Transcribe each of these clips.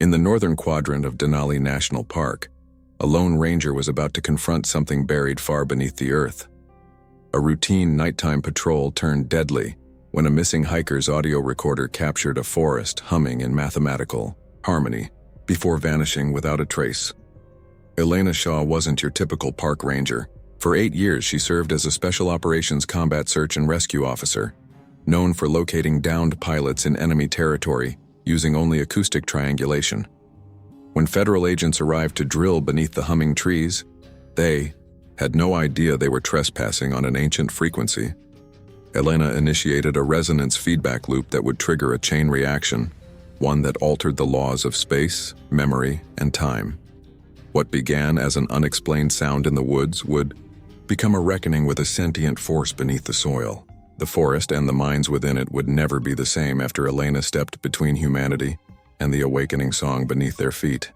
In the northern quadrant of Denali National Park, a lone ranger was about to confront something buried far beneath the earth. A routine nighttime patrol turned deadly when a missing hiker's audio recorder captured a forest humming in mathematical harmony before vanishing without a trace. Elena Shaw wasn't your typical park ranger. For 8 years, she served as a Special Operations Combat Search and Rescue Officer, known for locating downed pilots in enemy territory using only acoustic triangulation. When federal agents arrived to drill beneath the humming trees, they had no idea they were trespassing on an ancient frequency. Elena initiated a resonance feedback loop that would trigger a chain reaction, one that altered the laws of space, memory, and time. What began as an unexplained sound in the woods would become a reckoning with a sentient force beneath the soil. The forest and the minds within it would never be the same after Elena stepped between humanity and the awakening song beneath their feet.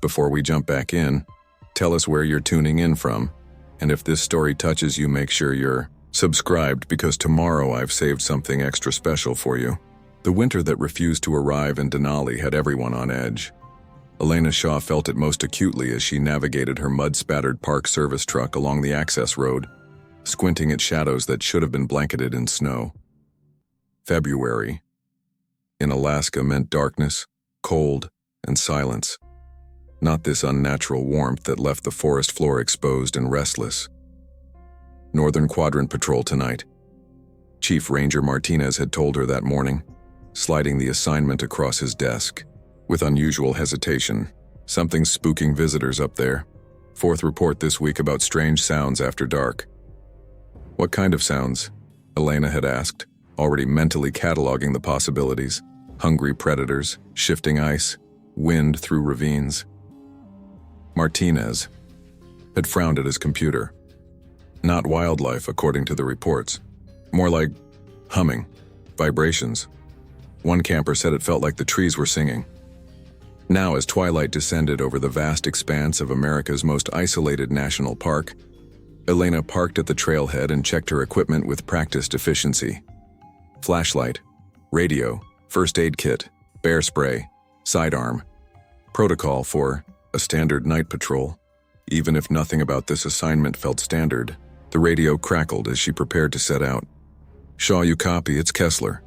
Before we jump back in, tell us where you're tuning in from, and if this story touches you, make sure you're subscribed, because tomorrow I've saved something extra special for you. The winter that refused to arrive in Denali had everyone on edge. Elena Shaw felt it most acutely as she navigated her mud-spattered park service truck along the access road, squinting at shadows that should have been blanketed in snow. February in Alaska meant darkness, cold, and silence. Not this unnatural warmth that left the forest floor exposed and restless. Northern Quadrant Patrol tonight. Chief Ranger Martinez had told her that morning, sliding the assignment across his desk. With unusual hesitation, something's spooking visitors up there. 4th report this week about strange sounds after dark. What kind of sounds? Elena had asked, already mentally cataloging the possibilities. Hungry predators, shifting ice, wind through ravines. Martinez had frowned at his computer. Not wildlife, according to the reports. More like humming, vibrations. One camper said it felt like the trees were singing. Now, as twilight descended over the vast expanse of America's most isolated national park, Elena parked at the trailhead and checked her equipment with practiced efficiency. Flashlight, radio, first aid kit, bear spray, sidearm. Protocol for a standard night patrol. Even if nothing about this assignment felt standard, the radio crackled as she prepared to set out. "Shaw, you copy, it's Kessler."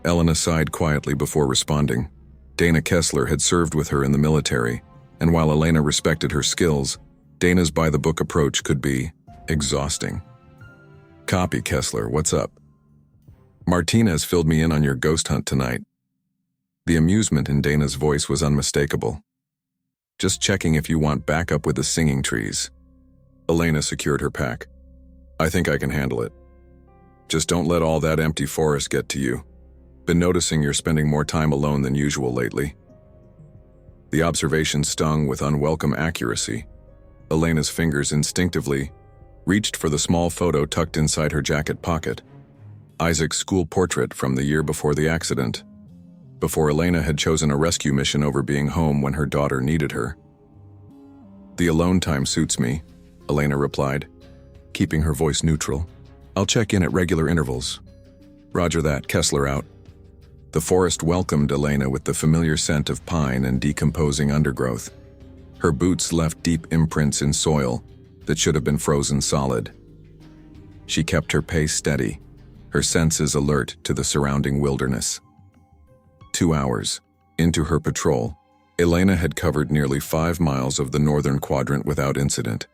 Elena sighed quietly before responding. Dana Kessler had served with her in the military, and while Elena respected her skills, Dana's by-the-book approach could be exhausting. "Copy, Kessler, what's up?" "Martinez filled me in on your ghost hunt tonight." The amusement in Dana's voice was unmistakable. "Just checking if you want backup with the singing trees." Elena secured her pack. "I think I can handle it. Just don't let all that empty forest get to you. Been noticing you're spending more time alone than usual lately." The observation stung with unwelcome accuracy. Elena's fingers instinctively reached for the small photo tucked inside her jacket pocket. Isaac's school portrait from the year before the accident, before Elena had chosen a rescue mission over being home when her daughter needed her. "The alone time suits me," Elena replied, keeping her voice neutral. "I'll check in at regular intervals." "Roger that, Kessler out." The forest welcomed Elena with the familiar scent of pine and decomposing undergrowth. Her boots left deep imprints in soil that should have been frozen solid. She kept her pace steady, her senses alert to the surrounding wilderness. 2 hours into her patrol, Elena had covered nearly 5 miles of the northern quadrant without incident.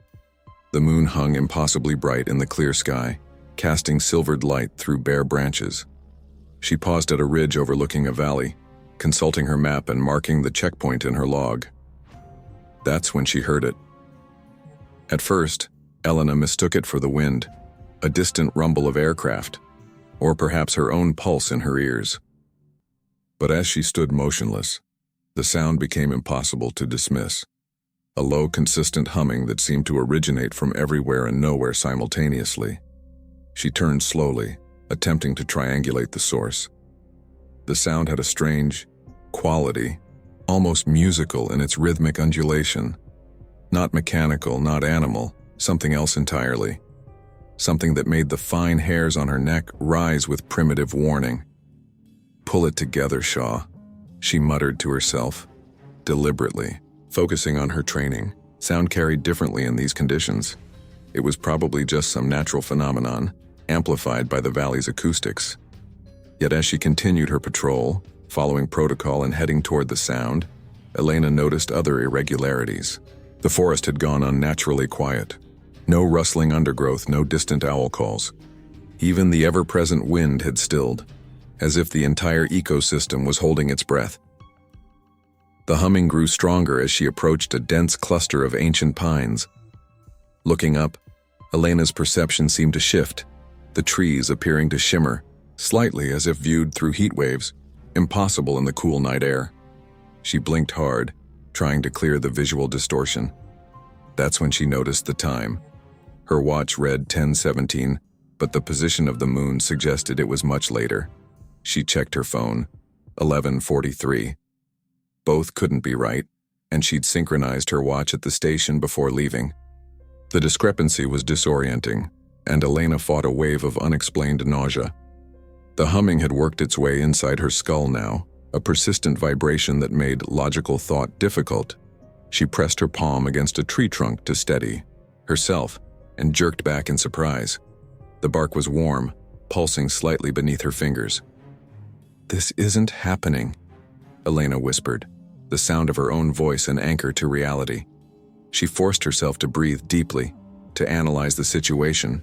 The moon hung impossibly bright in the clear sky, casting silvered light through bare branches. She paused at a ridge overlooking a valley, consulting her map and marking the checkpoint in her log. That's when she heard it. At first, Elena mistook it for the wind, a distant rumble of aircraft, or perhaps her own pulse in her ears. But as she stood motionless, the sound became impossible to dismiss. A low, consistent humming that seemed to originate from everywhere and nowhere simultaneously. She turned slowly, attempting to triangulate the source. The sound had a strange quality, almost musical in its rhythmic undulation. Not mechanical, not animal, something else entirely. Something that made the fine hairs on her neck rise with primitive warning. "Pull it together, Shaw." she muttered to herself, deliberately, focusing on her training. Sound carried differently in these conditions. It was probably just some natural phenomenon, amplified by the valley's acoustics. Yet as she continued her patrol, following protocol and heading toward the sound, Elena noticed other irregularities. The forest had gone unnaturally quiet. No rustling undergrowth, no distant owl calls. Even the ever-present wind had stilled, as if the entire ecosystem was holding its breath. The humming grew stronger as she approached a dense cluster of ancient pines. Looking up, Elena's perception seemed to shift, the trees appearing to shimmer, slightly as if viewed through heat waves, impossible in the cool night air. She blinked hard, trying to clear the visual distortion. That's when she noticed the time. Her watch read 10:17, but the position of the moon suggested it was much later. She checked her phone, 11:43. Both couldn't be right, and she'd synchronized her watch at the station before leaving. The discrepancy was disorienting, and Elena fought a wave of unexplained nausea. The humming had worked its way inside her skull now, a persistent vibration that made logical thought difficult. She pressed her palm against a tree trunk to steady herself and jerked back in surprise. The bark was warm, pulsing slightly beneath her fingers. "This isn't happening," Elena whispered, the sound of her own voice an anchor to reality. She forced herself to breathe deeply, to analyze the situation.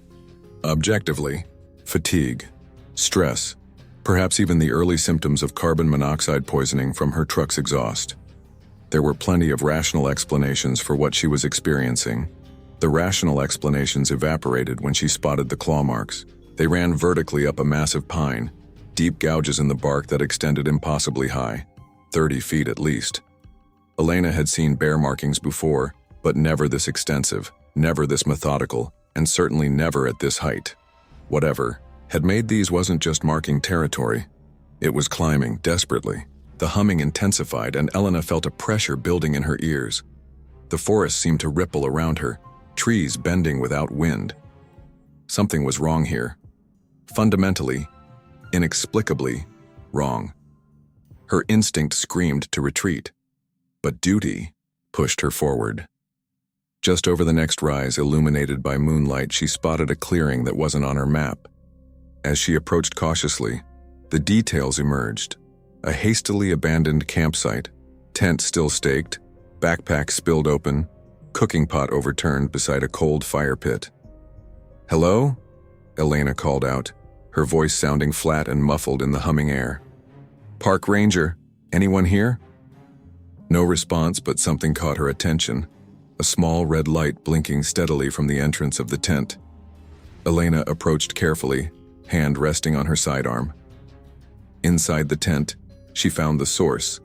Objectively, fatigue, stress, perhaps even the early symptoms of carbon monoxide poisoning from her truck's exhaust. There were plenty of rational explanations for what she was experiencing. The rational explanations evaporated when she spotted the claw marks. They ran vertically up a massive pine, deep gouges in the bark that extended impossibly high, 30 feet at least. Elena had seen bear markings before, but never this extensive, never this methodical, and certainly never at this height. Whatever had made these wasn't just marking territory. It was climbing desperately. The humming intensified, and Elena felt a pressure building in her ears. The forest seemed to ripple around her, trees bending without wind. Something was wrong here. Fundamentally, inexplicably wrong. Her instinct screamed to retreat, but duty pushed her forward. Just over the next rise, illuminated by moonlight, she spotted a clearing that wasn't on her map. As she approached cautiously, the details emerged. A hastily abandoned campsite, tent still staked, backpack spilled open, cooking pot overturned beside a cold fire pit. "Hello?" Elena called out, her voice sounding flat and muffled in the humming air. "Park ranger, anyone here?" No response, but something caught her attention. A small red light blinking steadily from the entrance of the tent. Elena approached carefully, hand resting on her sidearm. Inside the tent, she found the source,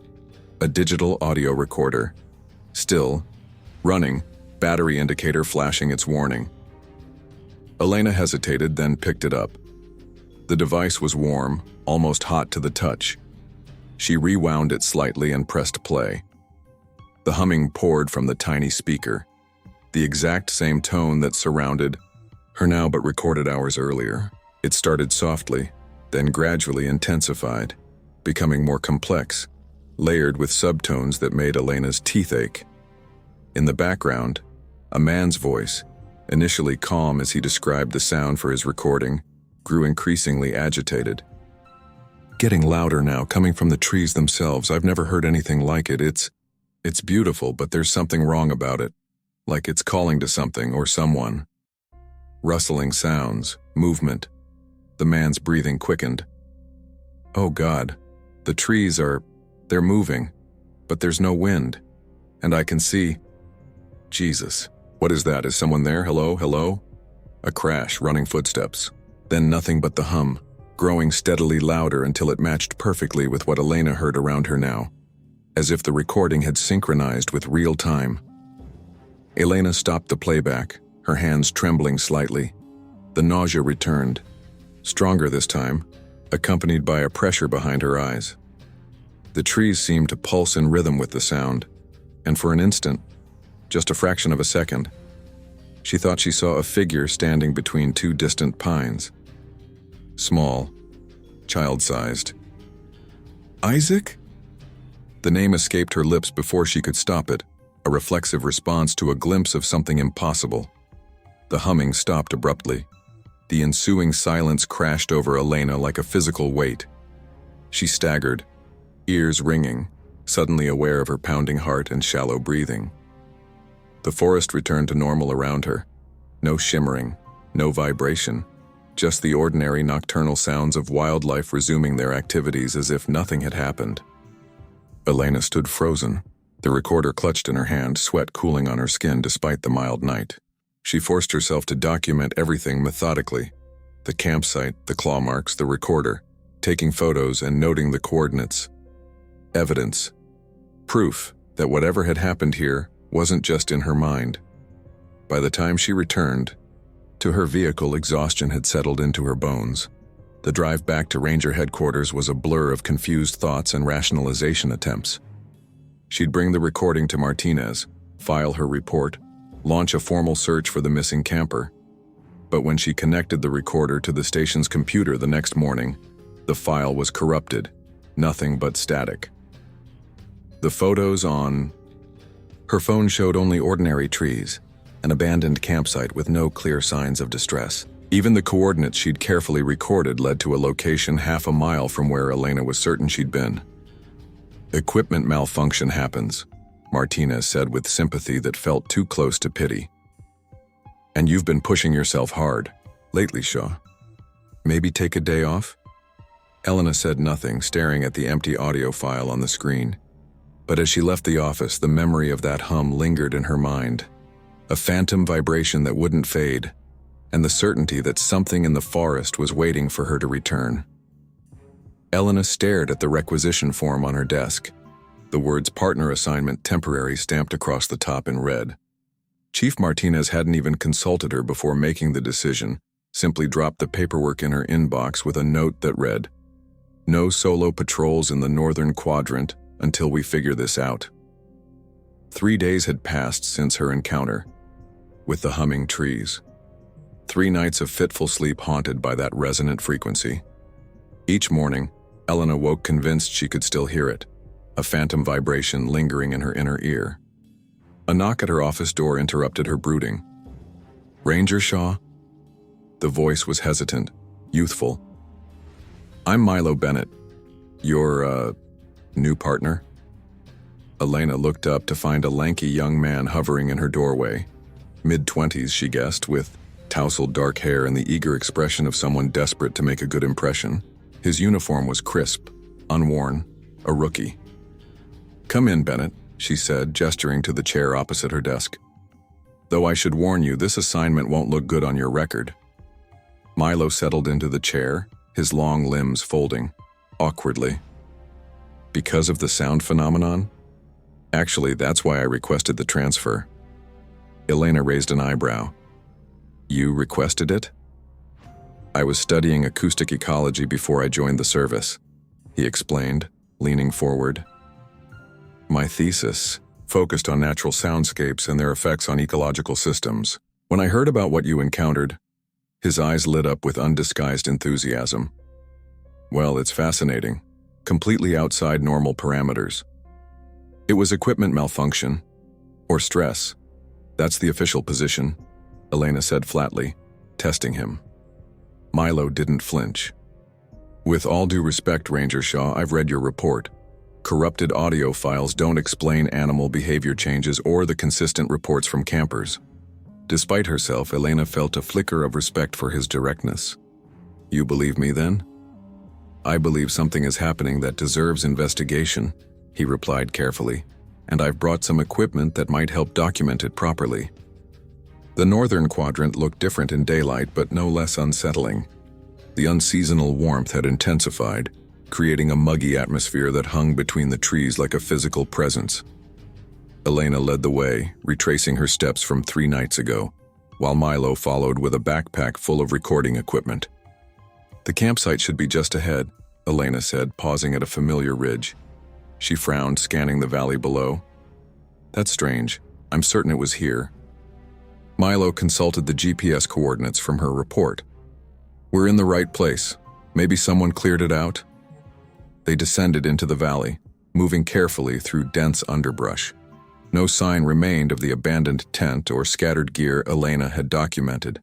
a digital audio recorder. Still, running, battery indicator flashing its warning. Elena hesitated, then picked it up. The device was warm, almost hot to the touch. She rewound it slightly and pressed play. The humming poured from the tiny speaker, the exact same tone that surrounded her now but recorded hours earlier. It started softly, then gradually intensified, becoming more complex, layered with subtones that made Elena's teeth ache. In the background, a man's voice, initially calm as he described the sound for his recording, grew increasingly agitated. "Getting louder now, coming from the trees themselves. I've never heard anything like it. It's beautiful, but there's something wrong about it. Like it's calling to something or someone." Rustling sounds, movement. The man's breathing quickened. "Oh God, the trees they're moving, but there's no wind. And I can see... Jesus, what is that? Is someone there? Hello, hello?" A crash, running footsteps. Then nothing but the hum, growing steadily louder until it matched perfectly with what Elena heard around her now, as if the recording had synchronized with real time. Elena stopped the playback, her hands trembling slightly. The nausea returned, stronger this time, accompanied by a pressure behind her eyes. The trees seemed to pulse in rhythm with the sound, and for an instant, just a fraction of a second, she thought she saw a figure standing between two distant pines. Small, child-sized. "Isaac?" The name escaped her lips before she could stop it, a reflexive response to a glimpse of something impossible. The humming stopped abruptly. The ensuing silence crashed over Elena like a physical weight. She staggered, ears ringing, suddenly aware of her pounding heart and shallow breathing. The forest returned to normal around her. No shimmering, no vibration, just the ordinary nocturnal sounds of wildlife resuming their activities as if nothing had happened. Elena stood frozen, the recorder clutched in her hand, sweat cooling on her skin despite the mild night. She forced herself to document everything methodically: the campsite, the claw marks, the recorder, taking photos and noting the coordinates. Evidence. Proof that whatever had happened here wasn't just in her mind. By the time she returned to her vehicle, exhaustion had settled into her bones. The drive back to Ranger headquarters was a blur of confused thoughts and rationalization attempts. She'd bring the recording to Martinez, file her report, launch a formal search for the missing camper. But when she connected the recorder to the station's computer the next morning, the file was corrupted, nothing but static. The photos on her phone showed only ordinary trees, an abandoned campsite with no clear signs of distress. Even the coordinates she'd carefully recorded led to a location half a mile from where Elena was certain she'd been. Equipment malfunction happens, Martinez said with sympathy that felt too close to pity. And you've been pushing yourself hard lately, Shaw. Maybe take a day off? Elena said nothing, staring at the empty audio file on the screen. But as she left the office, the memory of that hum lingered in her mind. A phantom vibration that wouldn't fade, and the certainty that something in the forest was waiting for her to return. Elena stared at the requisition form on her desk, the words "partner assignment temporary" stamped across the top in red. Chief Martinez hadn't even consulted her before making the decision, simply dropped the paperwork in her inbox with a note that read, "No solo patrols in the northern quadrant until we figure this out." 3 days had passed since her encounter with the humming trees. 3 nights of fitful sleep haunted by that resonant frequency. Each morning, Elena woke convinced she could still hear it, a phantom vibration lingering in her inner ear. A knock at her office door interrupted her brooding. "Ranger Shaw?" The voice was hesitant, youthful. "I'm Milo Bennett. Your, new partner?" Elena looked up to find a lanky young man hovering in her doorway. Mid-20s, she guessed, with tousled dark hair and the eager expression of someone desperate to make a good impression. His uniform was crisp, unworn, a rookie. "Come in, Bennett," she said, gesturing to the chair opposite her desk. "Though I should warn you, this assignment won't look good on your record." Milo settled into the chair, his long limbs folding, awkwardly. "Because of the sound phenomenon? Actually, that's why I requested the transfer." Elena raised an eyebrow. "You requested it?" "I was studying acoustic ecology before I joined the service," he explained, leaning forward. "My thesis focused on natural soundscapes and their effects on ecological systems. When I heard about what you encountered," his eyes lit up with undisguised enthusiasm. "Well, it's fascinating. Completely outside normal parameters. It was equipment malfunction, or stress. That's the official position," Elena said flatly, testing him. Milo didn't flinch. "With all due respect, Ranger Shaw, I've read your report. Corrupted audio files don't explain animal behavior changes or the consistent reports from campers." Despite herself, Elena felt a flicker of respect for his directness. "You believe me then?" "I believe something is happening that deserves investigation," he replied carefully, "and I've brought some equipment that might help document it properly." The northern quadrant looked different in daylight, but no less unsettling. The unseasonal warmth had intensified, creating a muggy atmosphere that hung between the trees like a physical presence. Elena led the way, retracing her steps from 3 nights ago, while Milo followed with a backpack full of recording equipment. "The campsite should be just ahead," Elena said, pausing at a familiar ridge. She frowned, scanning the valley below. "That's strange. I'm certain it was here." Milo consulted the GPS coordinates from her report. "We're in the right place. Maybe someone cleared it out?" They descended into the valley, moving carefully through dense underbrush. No sign remained of the abandoned tent or scattered gear Elena had documented.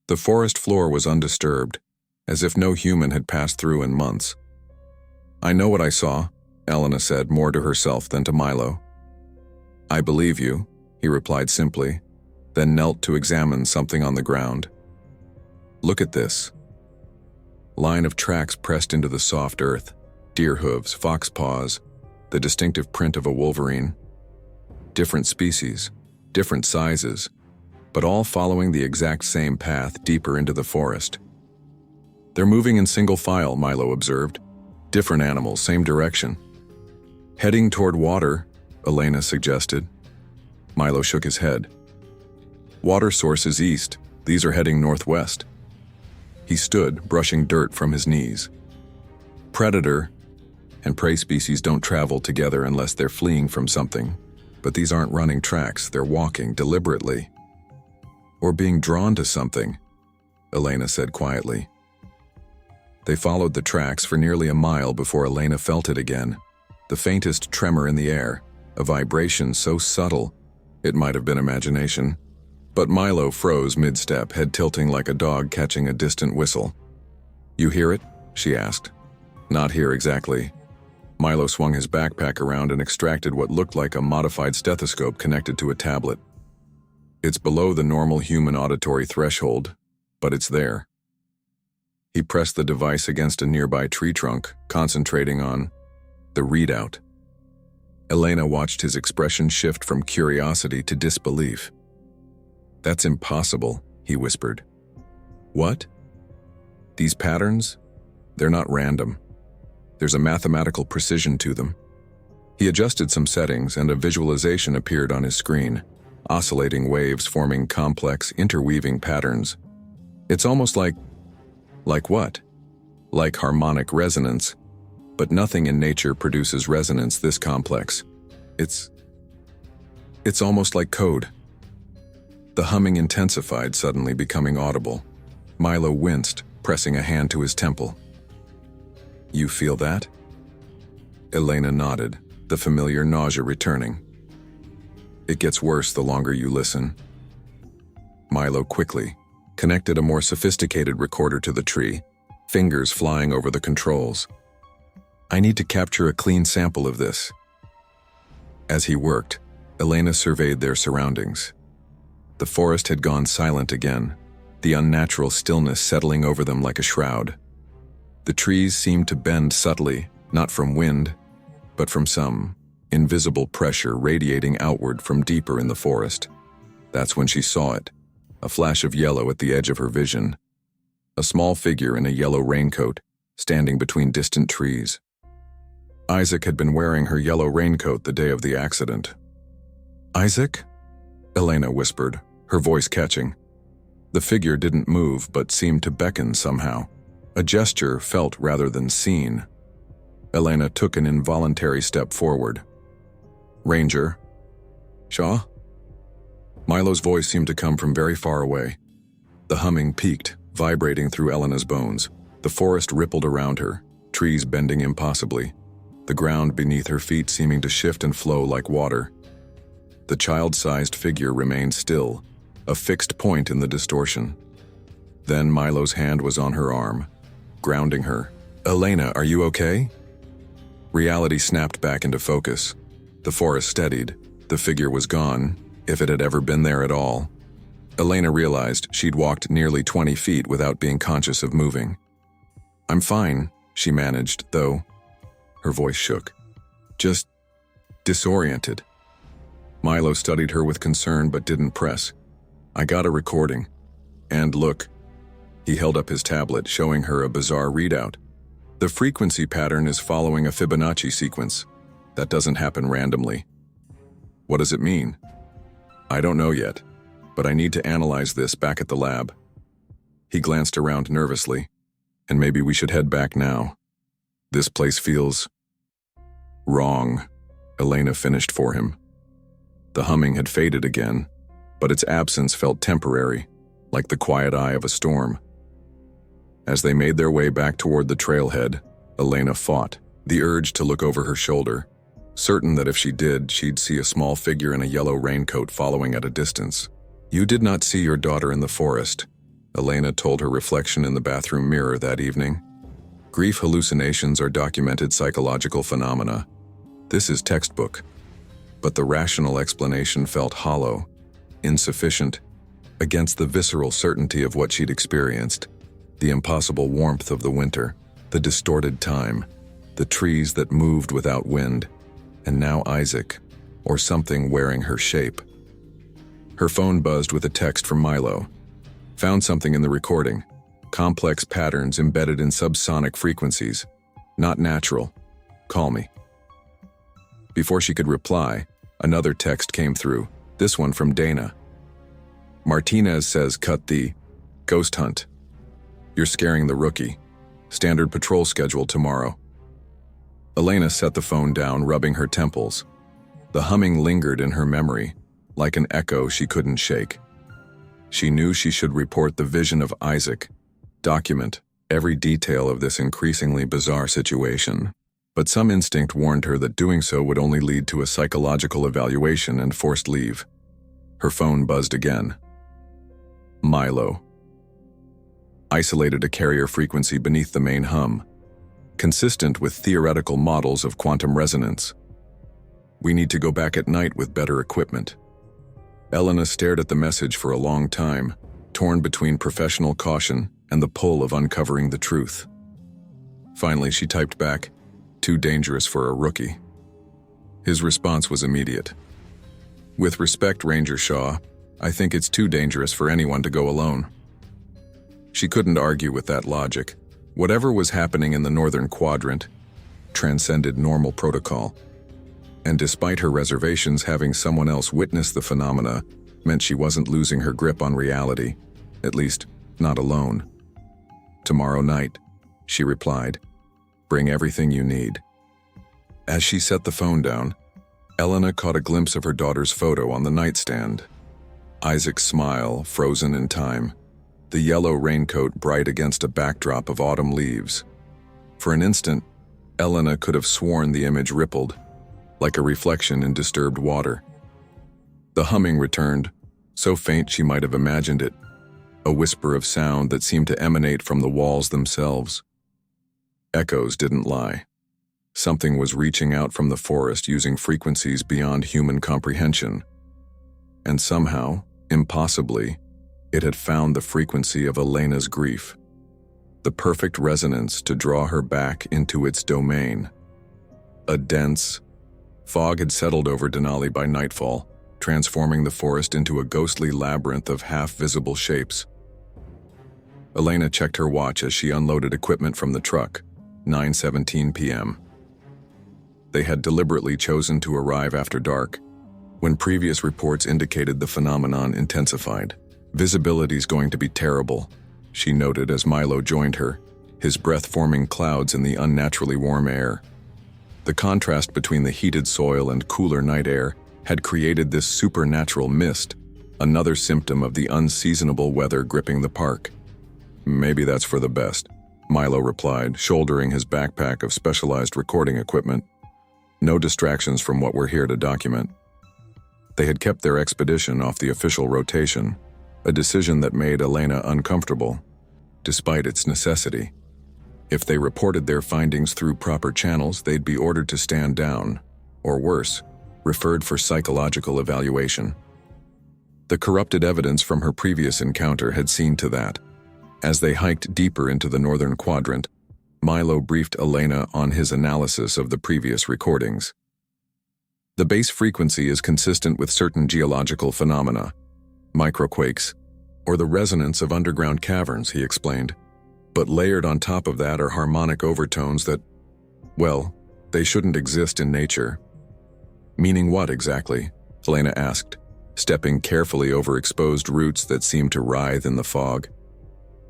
The forest floor was undisturbed, as if no human had passed through in months. "I know what I saw," Elena said, more to herself than to Milo. "I believe you," he replied simply, then knelt to examine something on the ground. "Look at this." Line of tracks pressed into the soft earth, deer hooves, fox paws, the distinctive print of a wolverine. Different species, different sizes, but all following the exact same path deeper into the forest. "They're moving in single file," Milo observed. "Different animals, same direction." "Heading toward water," Elena suggested. Milo shook his head. "Water source is east. These are heading northwest." He stood, brushing dirt from his knees. "Predator and prey species don't travel together unless they're fleeing from something. But these aren't running tracks, they're walking deliberately. Or being drawn to something," Elena said quietly. They followed the tracks for nearly a mile before Elena felt it again. The faintest tremor in the air, a vibration so subtle it might have been imagination. But Milo froze mid-step, head tilting like a dog catching a distant whistle. "You hear it?" she asked. "Not here exactly." Milo swung his backpack around and extracted what looked like a modified stethoscope connected to a tablet. "It's below the normal human auditory threshold, but it's there." He pressed the device against a nearby tree trunk, concentrating on the readout. Elena watched his expression shift from curiosity to disbelief. "That's impossible," he whispered. "What?" "These patterns? They're not random. There's a mathematical precision to them." He adjusted some settings and a visualization appeared on his screen, oscillating waves forming complex, interweaving patterns. "It's almost like what?" "Like harmonic resonance. But nothing in nature produces resonance this complex. It's almost like code." The humming intensified, suddenly becoming audible. Milo winced, pressing a hand to his temple. "You feel that?" Elena nodded, the familiar nausea returning. "It gets worse the longer you listen." Milo quickly connected a more sophisticated recorder to the tree, fingers flying over the controls. "I need to capture a clean sample of this." As he worked, Elena surveyed their surroundings. The forest had gone silent again, the unnatural stillness settling over them like a shroud. The trees seemed to bend subtly, not from wind, but from some invisible pressure radiating outward from deeper in the forest. That's when she saw it, a flash of yellow at the edge of her vision. A small figure in a yellow raincoat, standing between distant trees. Isaac had been wearing her yellow raincoat the day of the accident. "Isaac?" Elena whispered, her voice catching. The figure didn't move but seemed to beckon somehow. A gesture felt rather than seen. Elena took an involuntary step forward. "Ranger? Shaw?" Milo's voice seemed to come from very far away. The humming peaked, vibrating through Elena's bones. The forest rippled around her, trees bending impossibly, the ground beneath her feet seeming to shift and flow like water. The child-sized figure remained still, a fixed point in the distortion. Then Milo's hand was on her arm, grounding her. "Elena, are you okay?" Reality snapped back into focus. The forest steadied. The figure was gone, if it had ever been there at all. Elena realized she'd walked nearly 20 feet without being conscious of moving. "I'm fine," she managed, though. Her voice shook. "Just disoriented." Milo studied her with concern but didn't press. "I got a recording. And look." He held up his tablet, showing her a bizarre readout. "The frequency pattern is following a Fibonacci sequence. That doesn't happen randomly." "What does it mean?" "I don't know yet, but I need to analyze this back at the lab." He glanced around nervously. "And maybe we should head back now. This place feels wrong," Elena finished for him. The humming had faded again, but its absence felt temporary, like the quiet eye of a storm. As they made their way back toward the trailhead, Elena fought the urge to look over her shoulder, certain that if she did, she'd see a small figure in a yellow raincoat following at a distance. "You did not see your daughter in the forest," Elena told her reflection in the bathroom mirror that evening. Grief hallucinations are documented psychological phenomena. This is textbook. But the rational explanation felt hollow, insufficient, against the visceral certainty of what she'd experienced, the impossible warmth of the winter, the distorted time, the trees that moved without wind, and now Isaac, or something wearing her shape. Her phone buzzed with a text from Milo. "Found something in the recording. Complex patterns embedded in subsonic frequencies. Not natural. Call me." Before she could reply, another text came through, this one from Dana. "Martinez says cut the ghost hunt. You're scaring the rookie. Standard patrol schedule tomorrow." Elena set the phone down, rubbing her temples. The humming lingered in her memory, like an echo she couldn't shake. She knew she should report the vision of Isaac, document every detail of this increasingly bizarre situation. But some instinct warned her that doing so would only lead to a psychological evaluation and forced leave. Her phone buzzed again. Milo isolated a carrier frequency beneath the main hum, consistent with theoretical models of quantum resonance. "We need to go back at night with better equipment." Elena stared at the message for a long time, torn between professional caution and the pull of uncovering the truth. Finally, she typed back, "Too dangerous for a rookie." His response was immediate. "With respect, Ranger Shaw, I think it's too dangerous for anyone to go alone." She couldn't argue with that logic. Whatever was happening in the northern quadrant transcended normal protocol. And despite her reservations, having someone else witness the phenomena meant she wasn't losing her grip on reality, at least not alone. "Tomorrow night," she replied. "Bring everything you need." As she set the phone down, Elena caught a glimpse of her daughter's photo on the nightstand. Isaac's smile, frozen in time, the yellow raincoat bright against a backdrop of autumn leaves. For an instant, Elena could have sworn the image rippled, like a reflection in disturbed water. The humming returned, so faint she might have imagined it, a whisper of sound that seemed to emanate from the walls themselves. Echoes didn't lie. Something was reaching out from the forest using frequencies beyond human comprehension. And somehow, impossibly, it had found the frequency of Elena's grief, the perfect resonance to draw her back into its domain. A dense fog had settled over Denali by nightfall, transforming the forest into a ghostly labyrinth of half-visible shapes. Elena checked her watch as she unloaded equipment from the truck, 9:17 p.m. They had deliberately chosen to arrive after dark, when previous reports indicated the phenomenon intensified. "Visibility's going to be terrible," she noted as Milo joined her, his breath forming clouds in the unnaturally warm air. The contrast between the heated soil and cooler night air had created this supernatural mist, another symptom of the unseasonable weather gripping the park. "Maybe that's for the best," Milo replied, shouldering his backpack of specialized recording equipment. "No distractions from what we're here to document." They had kept their expedition off the official rotation, a decision that made Elena uncomfortable, despite its necessity. If they reported their findings through proper channels, they'd be ordered to stand down, or worse, referred for psychological evaluation. The corrupted evidence from her previous encounter had seen to that. As they hiked deeper into the northern quadrant, Milo briefed Elena on his analysis of the previous recordings. "The base frequency is consistent with certain geological phenomena, microquakes, or the resonance of underground caverns," he explained. "But layered on top of that are harmonic overtones that, well, they shouldn't exist in nature." "Meaning what exactly?" Elena asked, stepping carefully over exposed roots that seemed to writhe in the fog.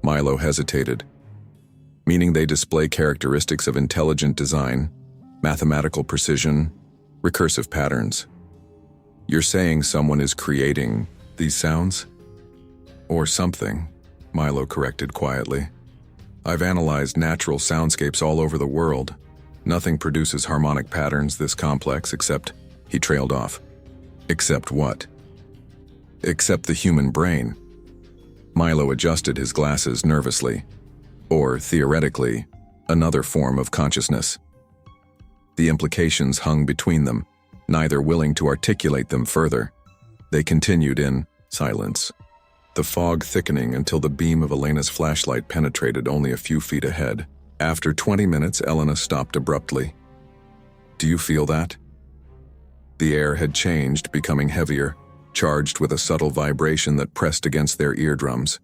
Milo hesitated. "Meaning they display characteristics of intelligent design, mathematical precision, recursive patterns." "You're saying someone is creating these sounds?" "Or something," Milo corrected quietly. "I've analyzed natural soundscapes all over the world, Nothing produces harmonic patterns this complex except, he trailed off. Except what? Except the human brain. Milo adjusted his glasses nervously. Or, theoretically, another form of consciousness. The implications hung between them, neither willing to articulate them further. They continued in silence, the fog thickening until the beam of Elena's flashlight penetrated only a few feet ahead. After 20 minutes, Elena stopped abruptly. "Do you feel that?" The air had changed, becoming heavier, charged with a subtle vibration that pressed against their eardrums.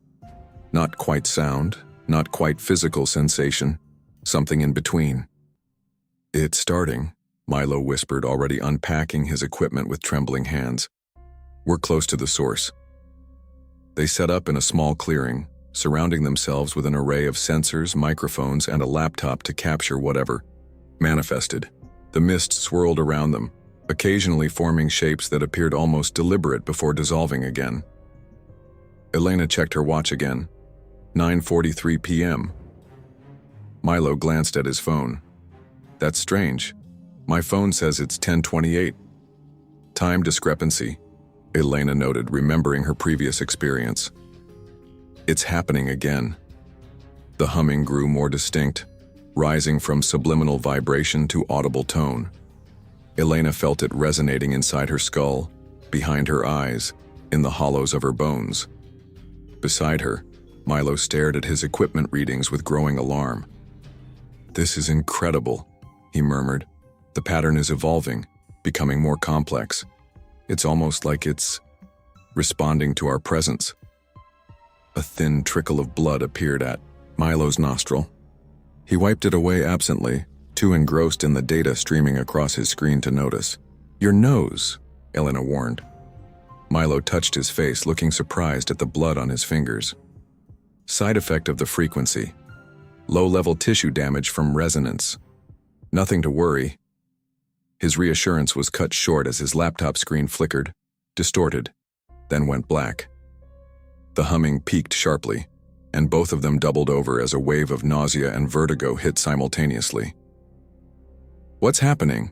Not quite sound, not quite physical sensation, something in between. "It's starting," Milo whispered, already unpacking his equipment with trembling hands. "We're close to the source." They set up in a small clearing, surrounding themselves with an array of sensors, microphones, and a laptop to capture whatever manifested. The mist swirled around them, occasionally forming shapes that appeared almost deliberate before dissolving again. Elena checked her watch again. 9:43 p.m. Milo glanced at his phone. "That's strange. My phone says it's 10:28. Time discrepancy," Elena noted, remembering her previous experience. "It's happening again." The humming grew more distinct, rising from subliminal vibration to audible tone. Elena felt it resonating inside her skull, behind her eyes, in the hollows of her bones. Beside her, Milo stared at his equipment readings with growing alarm. "This is incredible," he murmured. "The pattern is evolving, becoming more complex. It's almost like it's responding to our presence." A thin trickle of blood appeared at Milo's nostril. He wiped it away absently, too engrossed in the data streaming across his screen to notice. "Your nose," Elena warned. Milo touched his face, looking surprised at the blood on his fingers. "Side effect of the frequency. Low-level tissue damage from resonance. Nothing to worry." His reassurance was cut short as his laptop screen flickered, distorted, then went black. The humming peaked sharply, and both of them doubled over as a wave of nausea and vertigo hit simultaneously. "What's happening?"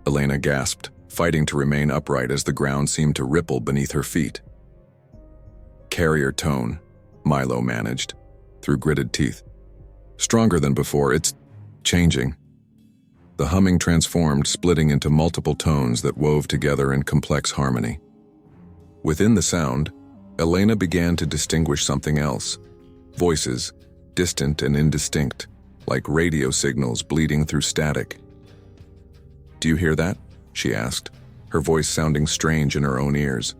Elena gasped, fighting to remain upright as the ground seemed to ripple beneath her feet. "Carrier tone," Milo managed, through gritted teeth. "Stronger than before, it's changing." The humming transformed, splitting into multiple tones that wove together in complex harmony. Within the sound, Elena began to distinguish something else. Voices, distant and indistinct, like radio signals bleeding through static. "Do you hear that?" she asked, her voice sounding strange in her own ears.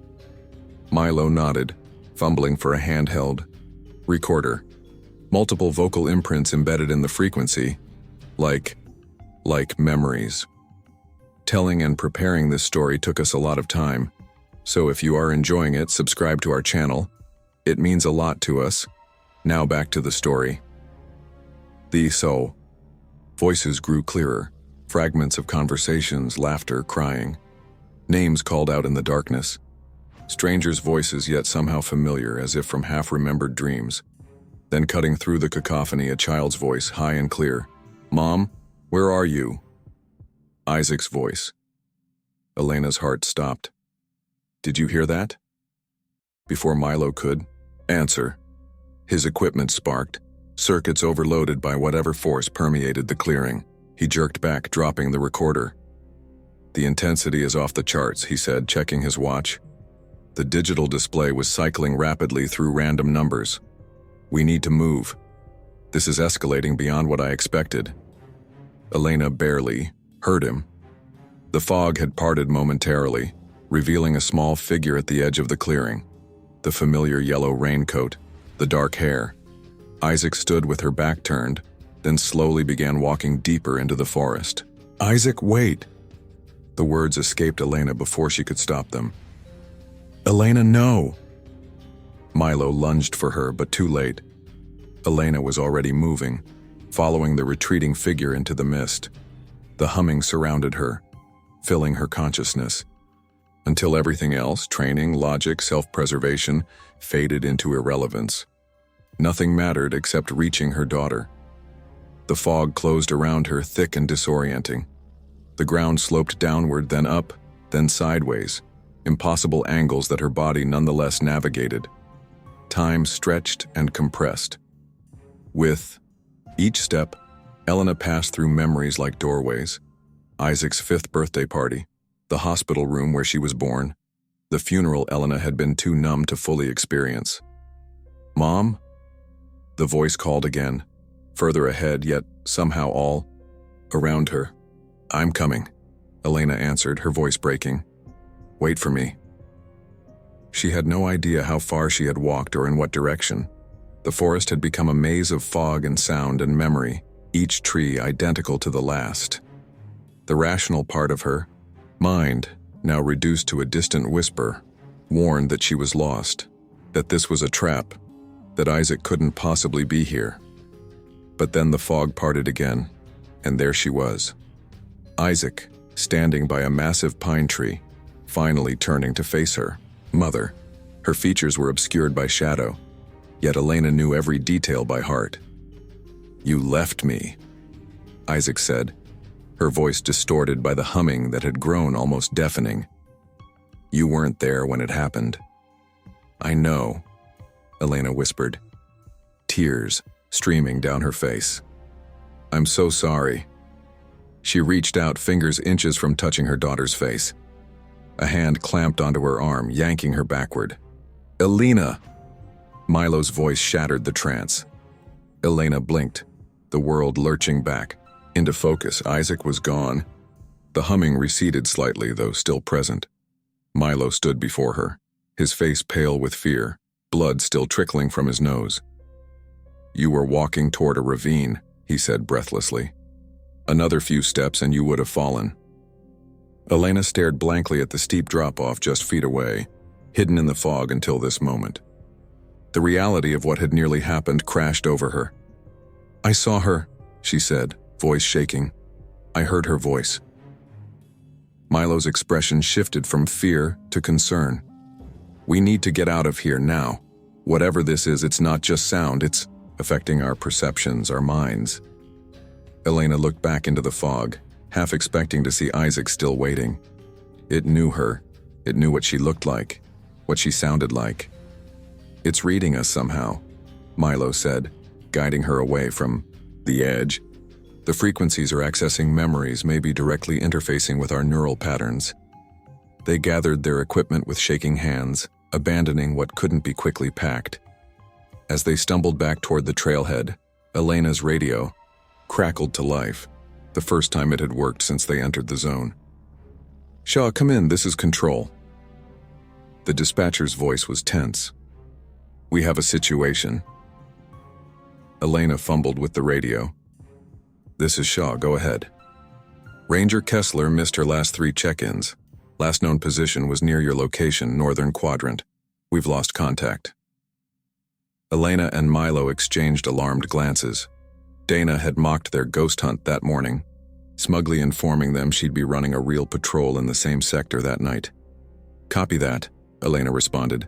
Milo nodded, fumbling for a handheld recorder. Multiple vocal imprints embedded in the frequency, like memories. Telling and preparing this story took us a lot of time, so if you are enjoying it, subscribe to our channel. It means a lot to us. Now back to the story. Voices grew clearer, fragments of conversations, laughter, crying. Names called out in the darkness. Strangers' voices, yet somehow familiar, as if from half-remembered dreams. Then cutting through the cacophony, a child's voice, high and clear. "Mom, where are you?" Isaac's voice. Elena's heart stopped. "Did you hear that?" Before Milo could answer, his equipment sparked, circuits overloaded by whatever force permeated the clearing. He jerked back, dropping the recorder. "The intensity is off the charts," he said, checking his watch. The digital display was cycling rapidly through random numbers. "We need to move. This is escalating beyond what I expected." Elena barely heard him. The fog had parted momentarily, revealing a small figure at the edge of the clearing. The familiar yellow raincoat, the dark hair. Isaac stood with her back turned, then slowly began walking deeper into the forest. "Isaac, wait!" The words escaped Elena before she could stop them. "Elena, no!" Milo lunged for her, but too late. Elena was already moving, following the retreating figure into the mist. The humming surrounded her, filling her consciousness, until everything else, training, logic, self-preservation, faded into irrelevance. Nothing mattered except reaching her daughter. The fog closed around her, thick and disorienting. The ground sloped downward, then up, then sideways, impossible angles that her body nonetheless navigated. Time stretched and compressed. With each step, Elena passed through memories like doorways. Isaac's 5th birthday party, the hospital room where she was born, the funeral Elena had been too numb to fully experience. "Mom?" The voice called again, further ahead, yet somehow all around her. "I'm coming," Elena answered, her voice breaking. "Wait for me." She had no idea how far she had walked or in what direction. The forest had become a maze of fog and sound and memory, each tree identical to the last. The rational part of her, mind, now reduced to a distant whisper, warned that she was lost, that this was a trap, that Isaac couldn't possibly be here. But then the fog parted again, and there she was. Isaac, standing by a massive pine tree, finally turning to face her, Mother. Her features were obscured by shadow, yet Elena knew every detail by heart. "You left me," Isaac said, her voice distorted by the humming that had grown almost deafening. "You weren't there when it happened." "I know," Elena whispered, tears streaming down her face. "I'm so sorry." She reached out, fingers inches from touching her daughter's face. A hand clamped onto her arm, yanking her backward. "Elena!" Milo's voice shattered the trance. Elena blinked, the world lurching back. Into focus, Isaac was gone. The humming receded slightly, though still present. Milo stood before her, his face pale with fear, blood still trickling from his nose. "You were walking toward a ravine," he said breathlessly. "Another few steps and you would have fallen." Elena stared blankly at the steep drop-off just feet away, hidden in the fog until this moment. The reality of what had nearly happened crashed over her. "I saw her," she said, voice shaking. "I heard her voice." Milo's expression shifted from fear to concern. "We need to get out of here now. Whatever this is, it's not just sound, it's affecting our perceptions, our minds." Elena looked back into the fog, half expecting to see Isaac still waiting. It knew her. It knew what she looked like, what she sounded like. "It's reading us somehow," Milo said, guiding her away from the edge. "The frequencies are accessing memories, maybe directly interfacing with our neural patterns." They gathered their equipment with shaking hands, abandoning what couldn't be quickly packed. As they stumbled back toward the trailhead, Elena's radio crackled to life, the first time it had worked since they entered the zone. "Shaw, come in, this is Control." The dispatcher's voice was tense. "We have a situation." Elena fumbled with the radio. "This is Shaw, go ahead." "Ranger Kessler missed her last 3 check-ins. Last known position was near your location, northern quadrant. We've lost contact." Elena and Milo exchanged alarmed glances. Dana had mocked their ghost hunt that morning, smugly informing them she'd be running a real patrol in the same sector that night. "Copy that," Elena responded.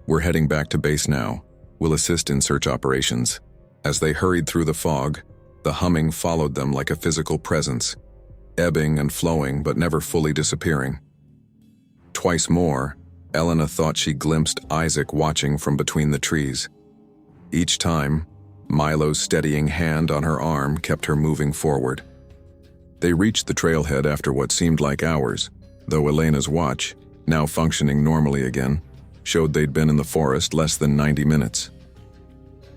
"We're heading back to base now. We'll assist in search operations." As they hurried through the fog, the humming followed them like a physical presence, ebbing and flowing but never fully disappearing. Twice more, Elena thought she glimpsed Isaac watching from between the trees. Each time, Milo's steadying hand on her arm kept her moving forward. They reached the trailhead after what seemed like hours, though Elena's watch, now functioning normally again, showed they'd been in the forest less than 90 minutes.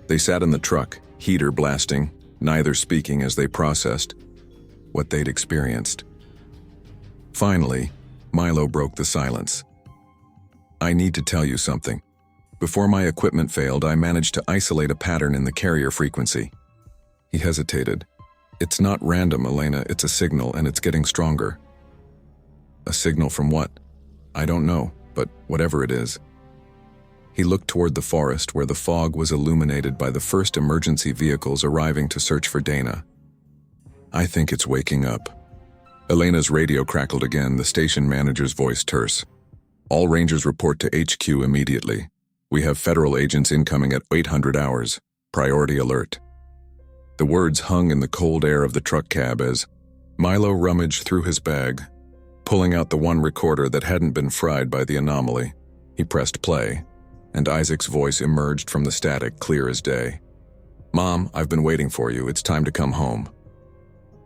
They sat in the truck, heater blasting, neither speaking as they processed what they'd experienced. Finally, Milo broke the silence. "I need to tell you something. Before my equipment failed, I managed to isolate a pattern in the carrier frequency." He hesitated. "It's not random, Elena, it's a signal, and it's getting stronger." "A signal from what?" "I don't know, but whatever it is." He looked toward the forest where the fog was illuminated by the first emergency vehicles arriving to search for Dana. "I think it's waking up." Elena's radio crackled again, the station manager's voice terse. "All Rangers report to HQ immediately. We have federal agents incoming at 800 hours. Priority alert." The words hung in the cold air of the truck cab as Milo rummaged through his bag, pulling out the one recorder that hadn't been fried by the anomaly. He pressed play, and Isaac's voice emerged from the static, clear as day. "Mom, I've been waiting for you. It's time to come home."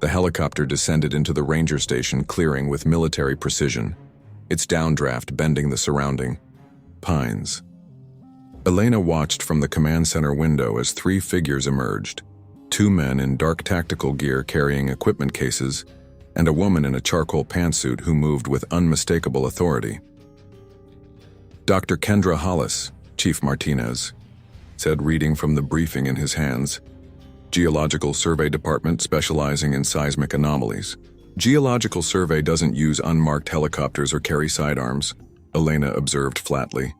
The helicopter descended into the ranger station clearing with military precision, its downdraft bending the surrounding pines. Elena watched from the command center window as three figures emerged, two men in dark tactical gear carrying equipment cases, and a woman in a charcoal pantsuit who moved with unmistakable authority. "Dr. Kendra Hollis," Chief Martinez said, reading from the briefing in his hands. "Geological Survey Department specializing in seismic anomalies." "Geological Survey doesn't use unmarked helicopters or carry sidearms," Elena observed flatly.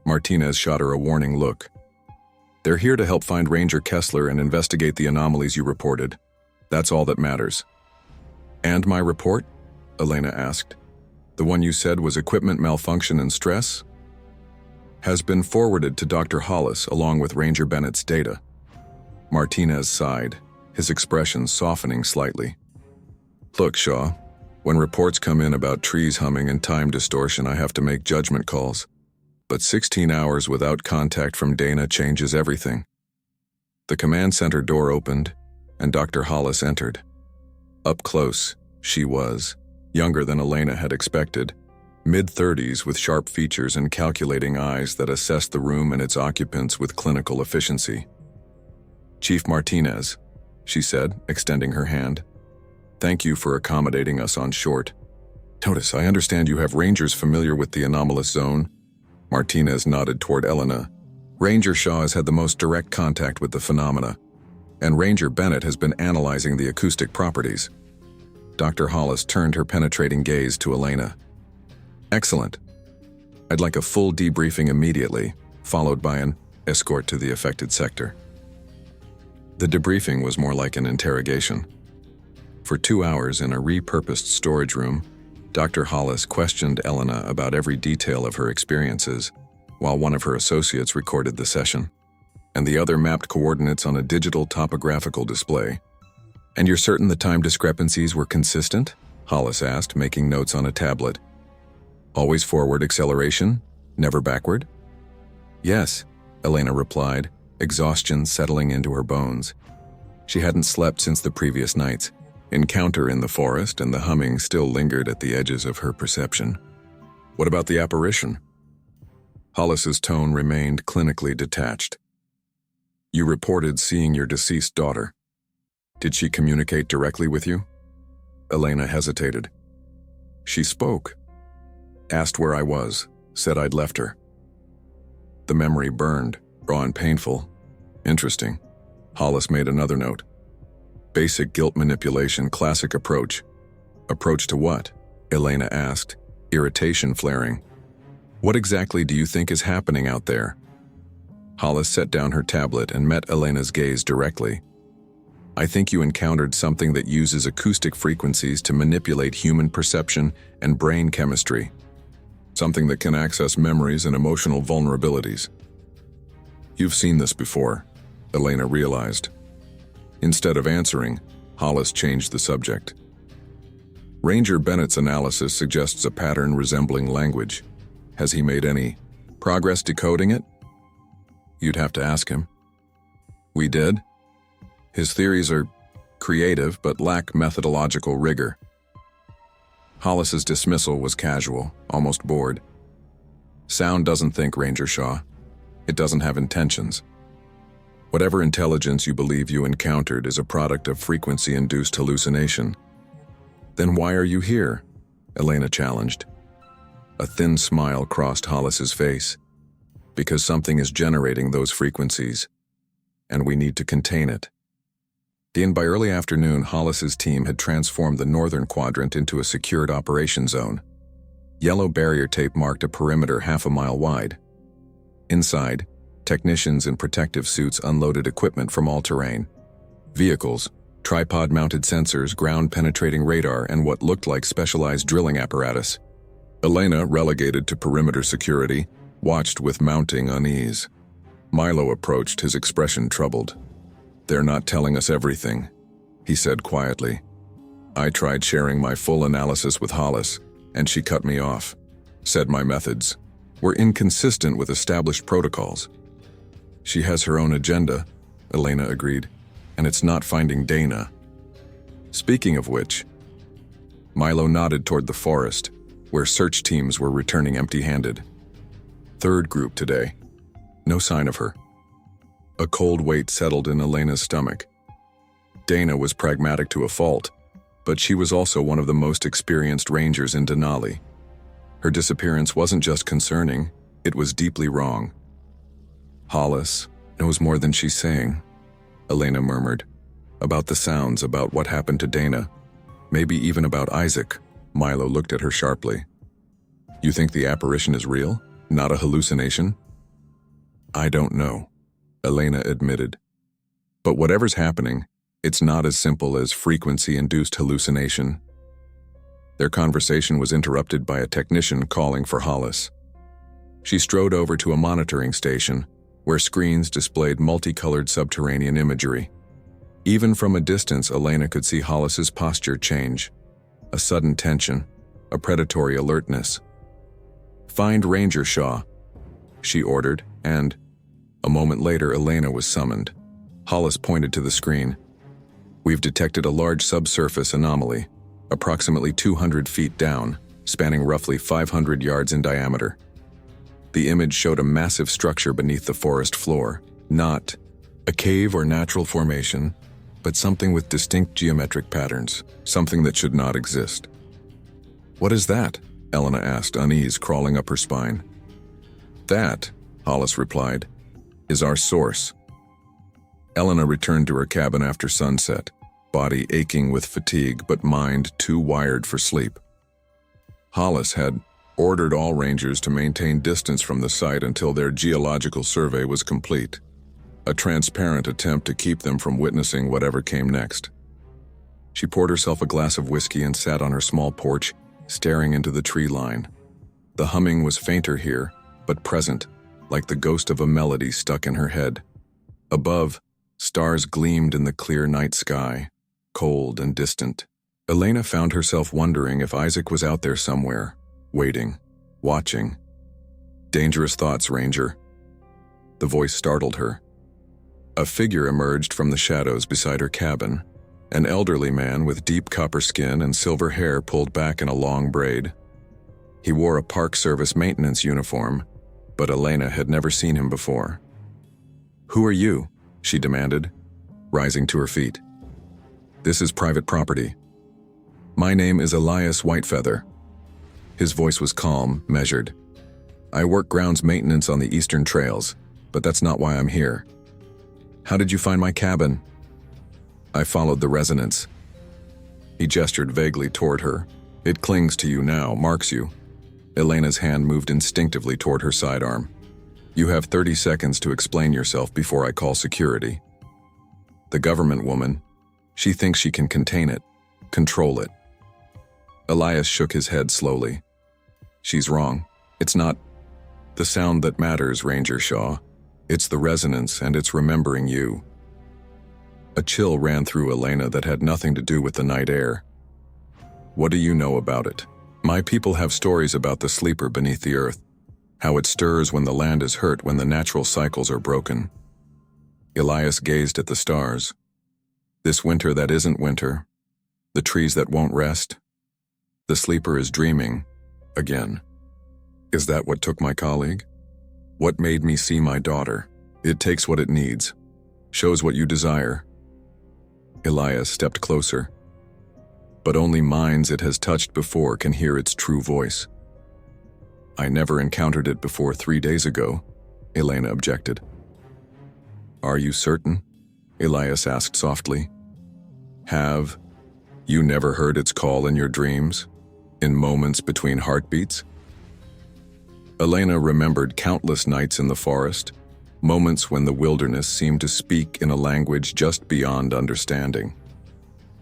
Martinez shot her a warning look. "They're here to help find Ranger Kessler and investigate the anomalies you reported. That's all that matters." "And my report?" Elena asked. "The one you said was equipment malfunction and stress?" "Has been forwarded to Dr. Hollis along with Ranger Bennett's data." Martinez sighed, his expression softening slightly. "Look, Shaw, when reports come in about trees humming and time distortion, I have to make judgment calls. But 16 hours without contact from Dana changes everything." The command center door opened, and Dr. Hollis entered. Up close, she was, younger than Elena had expected, mid-30s with sharp features and calculating eyes that assessed the room and its occupants with clinical efficiency. "Chief Martinez," she said, extending her hand. "Thank you for accommodating us on short notice. I understand you have rangers familiar with the anomalous zone." Martinez nodded toward Elena. "Ranger Shaw has had the most direct contact with the phenomena, and Ranger Bennett has been analyzing the acoustic properties." Dr. Hollis turned her penetrating gaze to Elena. "Excellent. I'd like a full debriefing immediately, followed by an escort to the affected sector." The debriefing was more like an interrogation. For 2 hours in a repurposed storage room, Dr. Hollis questioned Elena about every detail of her experiences, while one of her associates recorded the session, and the other mapped coordinates on a digital topographical display. "And you're certain the time discrepancies were consistent?" Hollis asked, making notes on a tablet. "Always forward acceleration? Never backward?" "Yes," Elena replied, exhaustion settling into her bones. She hadn't slept since the previous night's encounter in the forest, and the humming still lingered at the edges of her perception. "What about the apparition?" Hollis's tone remained clinically detached. "You reported seeing your deceased daughter. Did she communicate directly with you?" Elena hesitated. "She spoke. Asked where I was, said I'd left her." The memory burned, raw and painful. "Interesting." Hollis made another note. "Basic guilt manipulation, classic approach." "Approach to what?" Elena asked, irritation flaring. "What exactly do you think is happening out there?" Hollis set down her tablet and met Elena's gaze directly. "I think you encountered something that uses acoustic frequencies to manipulate human perception and brain chemistry. Something that can access memories and emotional vulnerabilities." "You've seen this before," Elena realized. Instead of answering, Hollis changed the subject. "Ranger Bennett's analysis suggests a pattern resembling language. Has he made any progress decoding it?" "You'd have to ask him." "We did. His theories are creative but lack methodological rigor." Hollis's dismissal was casual, almost bored. "Sound doesn't think, Ranger Shaw. It doesn't have intentions. Whatever intelligence you believe you encountered is a product of frequency-induced hallucination." "Then why are you here?" Elena challenged. A thin smile crossed Hollis's face. "Because something is generating those frequencies, and we need to contain it." By early afternoon, Hollis's team had transformed the northern quadrant into a secured operation zone. Yellow barrier tape marked a perimeter half a mile wide. Inside, technicians in protective suits unloaded equipment from all terrain. Vehicles, tripod-mounted sensors, ground-penetrating radar, and what looked like specialized drilling apparatus. Elena, relegated to perimeter security, watched with mounting unease. Milo approached, his expression troubled. "They're not telling us everything," he said quietly. "I tried sharing my full analysis with Hollis, and she cut me off. Said my methods were inconsistent with established protocols." "She has her own agenda," Elena agreed, "and it's not finding Dana." Speaking of which, Milo nodded toward the forest, where search teams were returning empty-handed. "Third group today. No sign of her." A cold weight settled in Elena's stomach. Dana was pragmatic to a fault, but she was also one of the most experienced rangers in Denali. Her disappearance wasn't just concerning, it was deeply wrong. "Hollis knows more than she's saying," Elena murmured. "About the sounds, about what happened to Dana. Maybe even about Isaac." Milo looked at her sharply. "You think the apparition is real, not a hallucination?" "I don't know," Elena admitted. "But whatever's happening, it's not as simple as frequency-induced hallucination." Their conversation was interrupted by a technician calling for Hollis. She strode over to a monitoring station, where screens displayed multicolored subterranean imagery. Even from a distance, Elena could see Hollis's posture change. A sudden tension, a predatory alertness. "Find Ranger Shaw," she ordered, and a moment later Elena was summoned. Hollis pointed to the screen. "We've detected a large subsurface anomaly, approximately 200 feet down, spanning roughly 500 yards in diameter." The image showed a massive structure beneath the forest floor, not a cave or natural formation, but something with distinct geometric patterns, something that should not exist. "What is that?" Elena asked, unease crawling up her spine. "That," Hollis replied, "is our source." Elena returned to her cabin after sunset, body aching with fatigue but mind too wired for sleep. Hollis had ordered all rangers to maintain distance from the site until their geological survey was complete, a transparent attempt to keep them from witnessing whatever came next. She poured herself a glass of whiskey and sat on her small porch, staring into the tree line. The humming was fainter here, but present, like the ghost of a melody stuck in her head. Above, stars gleamed in the clear night sky, cold and distant. Elena found herself wondering if Isaac was out there somewhere, waiting, watching. "Dangerous thoughts, Ranger." The voice startled her. A figure emerged from the shadows beside her cabin, an elderly man with deep copper skin and silver hair pulled back in a long braid. He wore a Park Service maintenance uniform, but Elena had never seen him before. "Who are you?" she demanded, rising to her feet. "This is private property." "My name is Elias Whitefeather." His voice was calm, measured. "I work grounds maintenance on the eastern trails, but that's not why I'm here." "How did you find my cabin?" "I followed the resonance." He gestured vaguely toward her. "It clings to you now, marks you." Elena's hand moved instinctively toward her sidearm. "You have 30 seconds to explain yourself before I call security." The government woman, she thinks she can contain it, control it. Elias shook his head slowly. "She's wrong. It's not the sound that matters, Ranger Shaw. It's the resonance, and it's remembering you." A chill ran through Elena that had nothing to do with the night air. "What do you know about it?" "My people have stories about the sleeper beneath the earth, how it stirs when the land is hurt, when the natural cycles are broken." Elias gazed at the stars. "This winter that isn't winter, the trees that won't rest. The sleeper is dreaming, again." "Is that what took my colleague? What made me see my daughter? It takes what it needs, shows what you desire." Elias stepped closer. "But only minds it has touched before can hear its true voice." "I never encountered it before 3 days ago," Elena objected. "Are you certain?" Elias asked softly. "Have you never heard its call in your dreams, in moments between heartbeats?" Elena remembered countless nights in the forest, moments when the wilderness seemed to speak in a language just beyond understanding.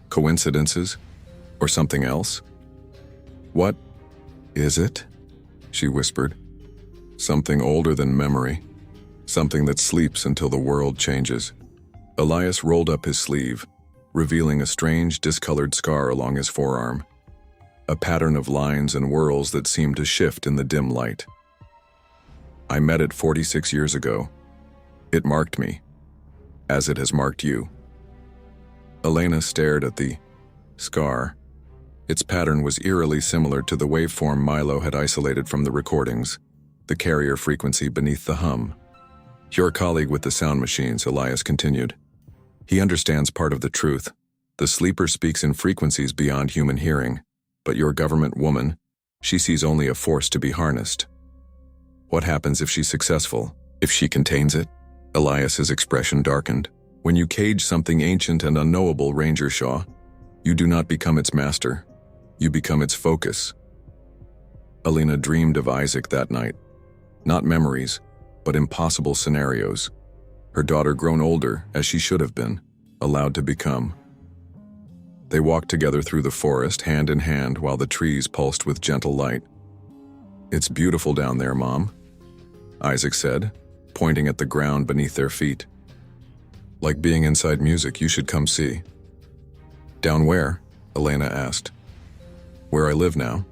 Coincidences? Or something else? "What is it?" she whispered. "Something older than memory, something that sleeps until the world changes." Elias rolled up his sleeve, revealing a strange, discolored scar along his forearm, a pattern of lines and whorls that seemed to shift in the dim light. I met it 46 years ago. It marked me, as it has marked you. Elena stared at the scar. Its pattern was eerily similar to the waveform Milo had isolated from the recordings, the carrier frequency beneath the hum. Your colleague with the sound machines, Elias continued. He understands part of the truth. The sleeper speaks in frequencies beyond human hearing, but your government woman, she sees only a force to be harnessed. What happens if she's successful? If she contains it? Elias's expression darkened. When you cage something ancient and unknowable, Ranger Shaw, you do not become its master. You become its focus. Elena dreamed of Isaac that night. Not memories, but impossible scenarios. Her daughter grown older, as she should have been, allowed to become. They walked together through the forest, hand in hand, while the trees pulsed with gentle light. It's beautiful down there, Mom, Isaac said, pointing at the ground beneath their feet. Like being inside music, you should come see. Down where? Elena asked. Where I live now.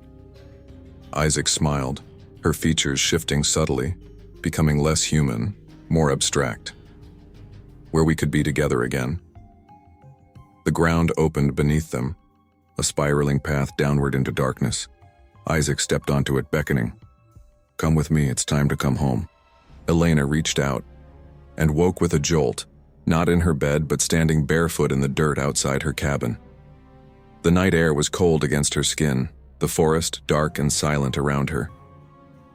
Isaac smiled, her features shifting subtly, becoming less human, more abstract. Where we could be together again. The ground opened beneath them, a spiraling path downward into darkness. Isaac stepped onto it, beckoning. Come with me, it's time to come home. Elena reached out and woke with a jolt, not in her bed but standing barefoot in the dirt outside her cabin. The night air was cold against her skin, the forest dark and silent around her.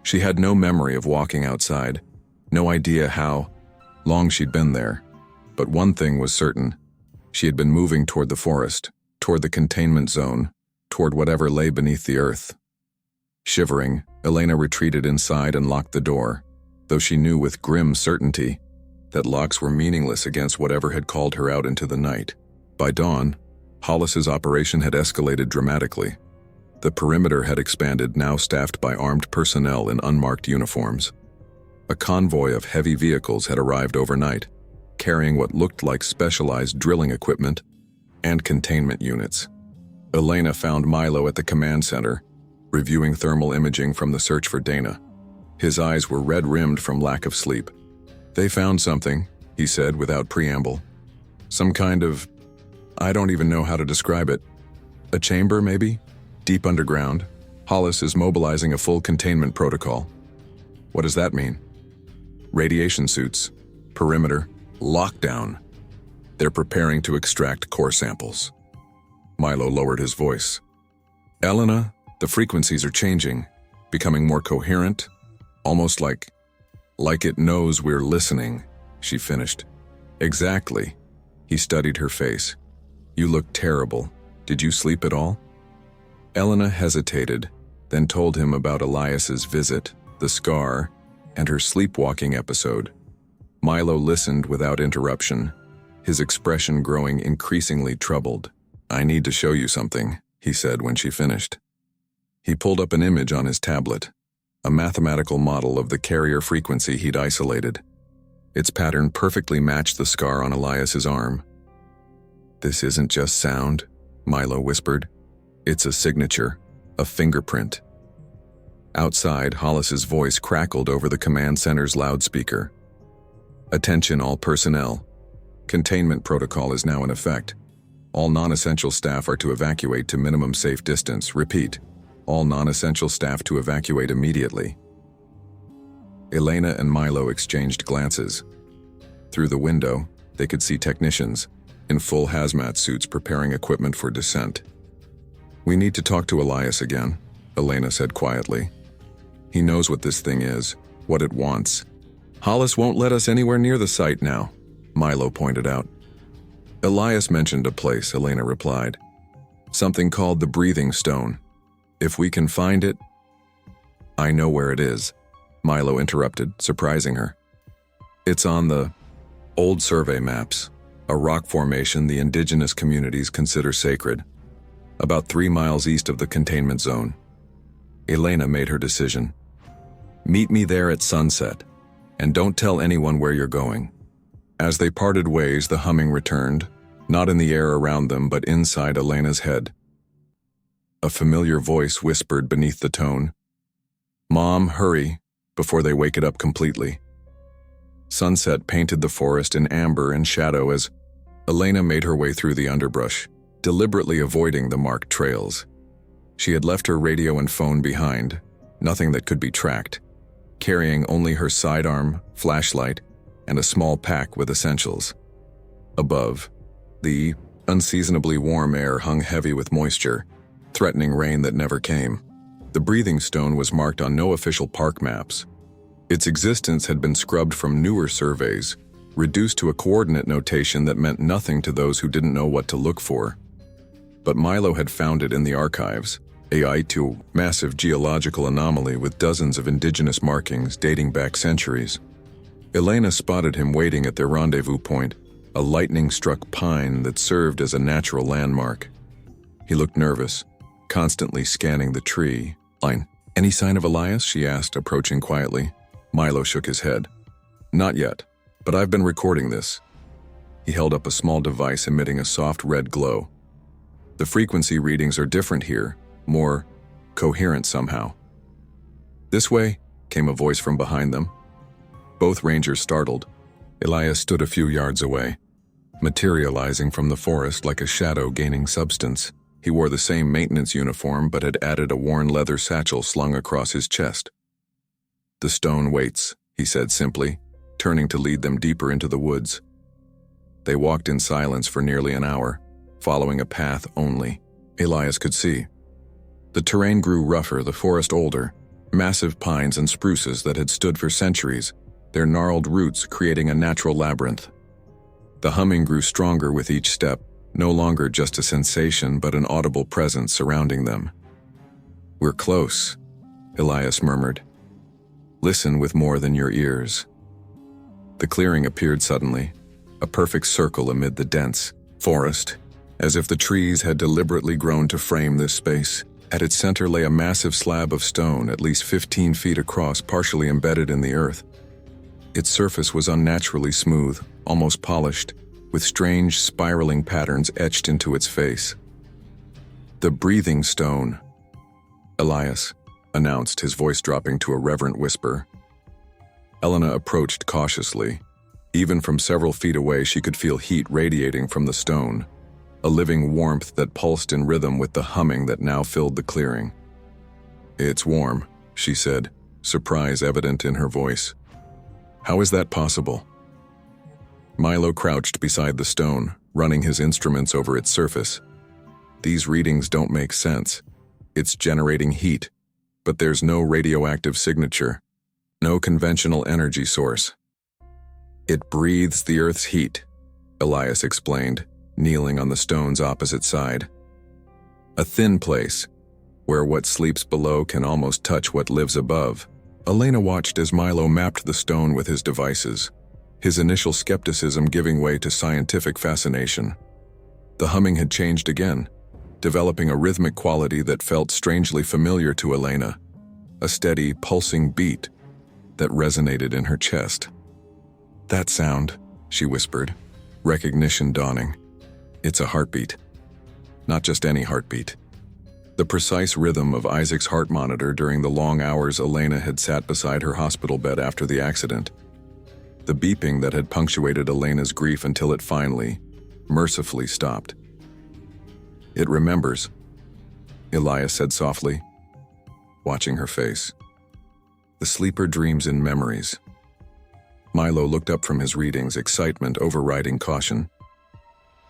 She had no memory of walking outside, no idea how long she'd been there, but one thing was certain. She had been moving toward the forest, toward the containment zone, toward whatever lay beneath the earth. Shivering, Elena retreated inside and locked the door, though she knew with grim certainty that locks were meaningless against whatever had called her out into the night. By dawn, Hollis's operation had escalated dramatically. The perimeter had expanded, now staffed by armed personnel in unmarked uniforms. A convoy of heavy vehicles had arrived overnight, carrying what looked like specialized drilling equipment and containment units. Elena found Milo at the command center, reviewing thermal imaging from the search for Dana. His eyes were red-rimmed from lack of sleep. They found something, he said without preamble. Some kind of, I don't even know how to describe it. A chamber, maybe? Deep underground. Hollis is mobilizing a full containment protocol. What does that mean? Radiation suits, perimeter, lockdown. They're preparing to extract core samples. Milo lowered his voice. Elena, the frequencies are changing, becoming more coherent, almost like it knows we're listening, she finished. Exactly. He studied her face. You look terrible. Did you sleep at all? Elena hesitated, then told him about Elias's visit, the scar, and her sleepwalking episode. Milo listened without interruption, his expression growing increasingly troubled. I need to show you something, he said when she finished. He pulled up an image on his tablet, a mathematical model of the carrier frequency he'd isolated. Its pattern perfectly matched the scar on Elias's arm. This isn't just sound, Milo whispered. It's a signature, a fingerprint. Outside, Hollis's voice crackled over the command center's loudspeaker. Attention all personnel. Containment protocol is now in effect. All non-essential staff are to evacuate to minimum safe distance. Repeat, all non-essential staff to evacuate immediately. Elena and Milo exchanged glances. Through the window, they could see technicians in full hazmat suits preparing equipment for descent. We need to talk to Elias again, Elena said quietly. He knows what this thing is, what it wants. Hollis won't let us anywhere near the site now, Milo pointed out. Elias mentioned a place, Elena replied. Something called the Breathing Stone. If we can find it... I know where it is, Milo interrupted, surprising her. It's on the old survey maps, a rock formation the indigenous communities consider sacred, about 3 miles east of the containment zone. Elena made her decision. Meet me there at sunset, and don't tell anyone where you're going. As they parted ways, the humming returned, not in the air around them but inside Elena's head. A familiar voice whispered beneath the tone, "Mom, hurry, before they wake it up completely." Sunset painted the forest in amber and shadow as Elena made her way through the underbrush, deliberately avoiding the marked trails. She had left her radio and phone behind, nothing that could be tracked, carrying only her sidearm, flashlight, and a small pack with essentials. Above, the unseasonably warm air hung heavy with moisture, threatening rain that never came. The breathing stone was marked on no official park maps. Its existence had been scrubbed from newer surveys, reduced to a coordinate notation that meant nothing to those who didn't know what to look for. But Milo had found it in the archives, a massive geological anomaly with dozens of indigenous markings dating back centuries. Elena spotted him waiting at their rendezvous point, a lightning-struck pine that served as a natural landmark. He looked nervous, constantly scanning the tree line. "Any sign of Elias?" she asked, approaching quietly. Milo shook his head. "Not yet, but I've been recording this." He held up a small device emitting a soft red glow. "The frequency readings are different here, more coherent somehow." "This way," came a voice from behind them. Both rangers startled. Elias stood a few yards away, materializing from the forest like a shadow gaining substance. He wore the same maintenance uniform but had added a worn leather satchel slung across his chest. "The stone waits," he said simply, turning to lead them deeper into the woods. They walked in silence for nearly an hour, following a path only Elias could see. The terrain grew rougher, the forest older, massive pines and spruces that had stood for centuries, their gnarled roots creating a natural labyrinth. The humming grew stronger with each step, no longer just a sensation but an audible presence surrounding them. "We're close," Elias murmured. "Listen with more than your ears." The clearing appeared suddenly, a perfect circle amid the dense forest, as if the trees had deliberately grown to frame this space. At its center lay a massive slab of stone, at least 15 feet across, partially embedded in the earth. Its surface was unnaturally smooth, almost polished, with strange spiraling patterns etched into its face. "The breathing stone," Elias announced, his voice dropping to a reverent whisper. Elena approached cautiously. Even from several feet away, she could feel heat radiating from the stone, a living warmth that pulsed in rhythm with the humming that now filled the clearing. "It's warm," she said, surprise evident in her voice. "How is that possible?" Milo crouched beside the stone, running his instruments over its surface. "These readings don't make sense. It's generating heat, but there's no radioactive signature, no conventional energy source." "It breathes the Earth's heat," Elias explained, kneeling on the stone's opposite side. "A thin place, where what sleeps below can almost touch what lives above." Elena watched as Milo mapped the stone with his devices, his initial skepticism giving way to scientific fascination. The humming had changed again, developing a rhythmic quality that felt strangely familiar to Elena, a steady, pulsing beat that resonated in her chest. "That sound," she whispered, recognition dawning. "It's a heartbeat. Not just any heartbeat." The precise rhythm of Isaac's heart monitor during the long hours Elena had sat beside her hospital bed after the accident. The beeping that had punctuated Elena's grief until it finally, mercifully stopped. "It remembers," Elias said softly, watching her face. "The sleeper dreams in memories." Milo looked up from his readings, excitement overriding caution.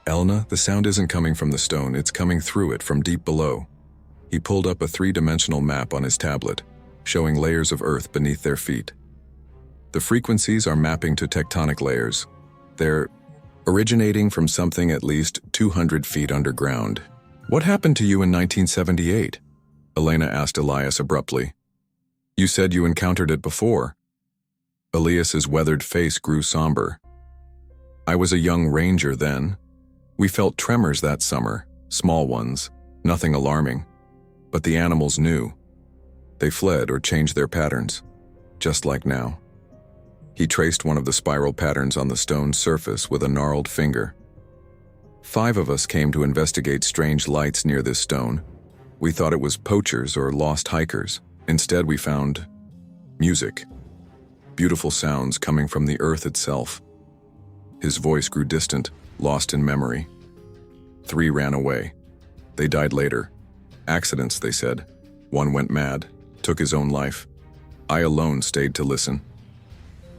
"Elena, the sound isn't coming from the stone, it's coming through it from deep below." He pulled up a three-dimensional map on his tablet, showing layers of earth beneath their feet. "The frequencies are mapping to tectonic layers. They're originating from something at least 200 feet underground." "What happened to you in 1978? Elena asked Elias abruptly. "You said you encountered it before." Elias's weathered face grew somber. "I was a young ranger then. We felt tremors that summer, small ones, nothing alarming. But the animals knew. They fled or changed their patterns, just like now." He traced one of the spiral patterns on the stone surface with a gnarled finger. 5 of us came to investigate strange lights near this stone. We thought it was poachers or lost hikers. Instead, we found music. Beautiful sounds coming from the earth itself. His voice grew distant, lost in memory. 3 ran away. They died later. Accidents, they said. 1 went mad, took his own life. I alone stayed to listen.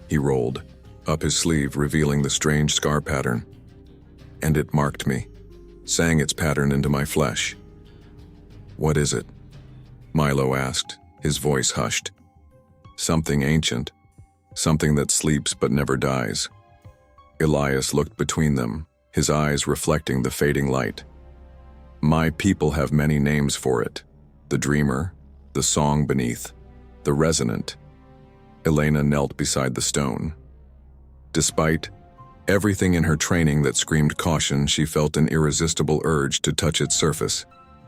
He rolled up his sleeve, revealing the strange scar pattern. And it marked me, sang its pattern into my flesh. "What is it?" Milo asked, his voice hushed. "Something ancient, something that sleeps but never dies." Elias looked between them, his eyes reflecting the fading light. "My people have many names for it. The dreamer, the song beneath, the resonant." Elena knelt beside the stone. Despite everything in her training that screamed caution, she felt an irresistible urge to touch its surface.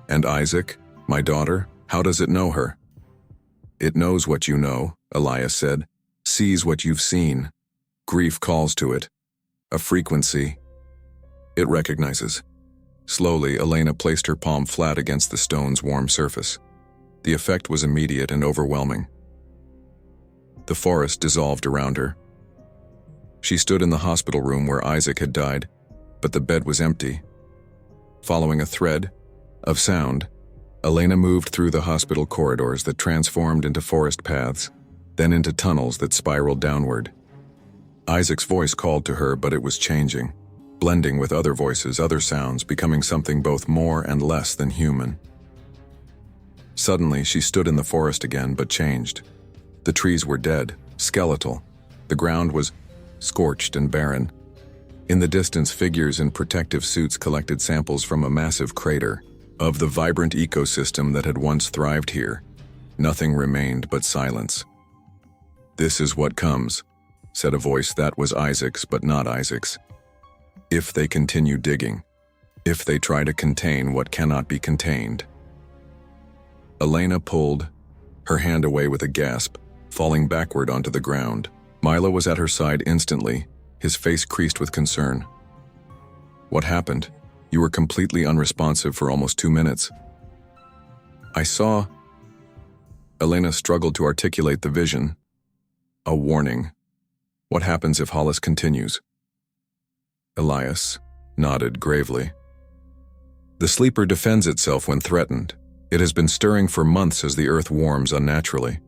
"And Isaac, my daughter, how does it know her?" "It knows what you know," Elias said, "sees what you've seen. Grief calls to it. A frequency it recognizes." Slowly, Elena placed her palm flat against the stone's warm surface. The effect was immediate and overwhelming. The forest dissolved around her. She stood in the hospital room where Isaac had died, but the bed was empty. Following a thread of sound, Elena moved through the hospital corridors that transformed into forest paths, then into tunnels that spiraled downward. Isaac's voice called to her, but it was changing, blending with other voices, other sounds, becoming something both more and less than human. Suddenly, she stood in the forest again, but changed. The trees were dead, skeletal. The ground was scorched and barren. In the distance, figures in protective suits collected samples from a massive crater of the vibrant ecosystem that had once thrived here. Nothing remained but silence. "This is what comes," said a voice that was Isaac's but not Isaac's. "If they continue digging, if they try to contain what cannot be contained." Elena pulled her hand away with a gasp, falling backward onto the ground. Milo was at her side instantly, his face creased with concern. "What happened? You were completely unresponsive for almost 2 minutes." "I saw..." Elena struggled to articulate the vision. "A warning. What happens if Hollis continues?" Elias nodded gravely. "The sleeper defends itself when threatened. It has been stirring for months as the earth warms unnaturally.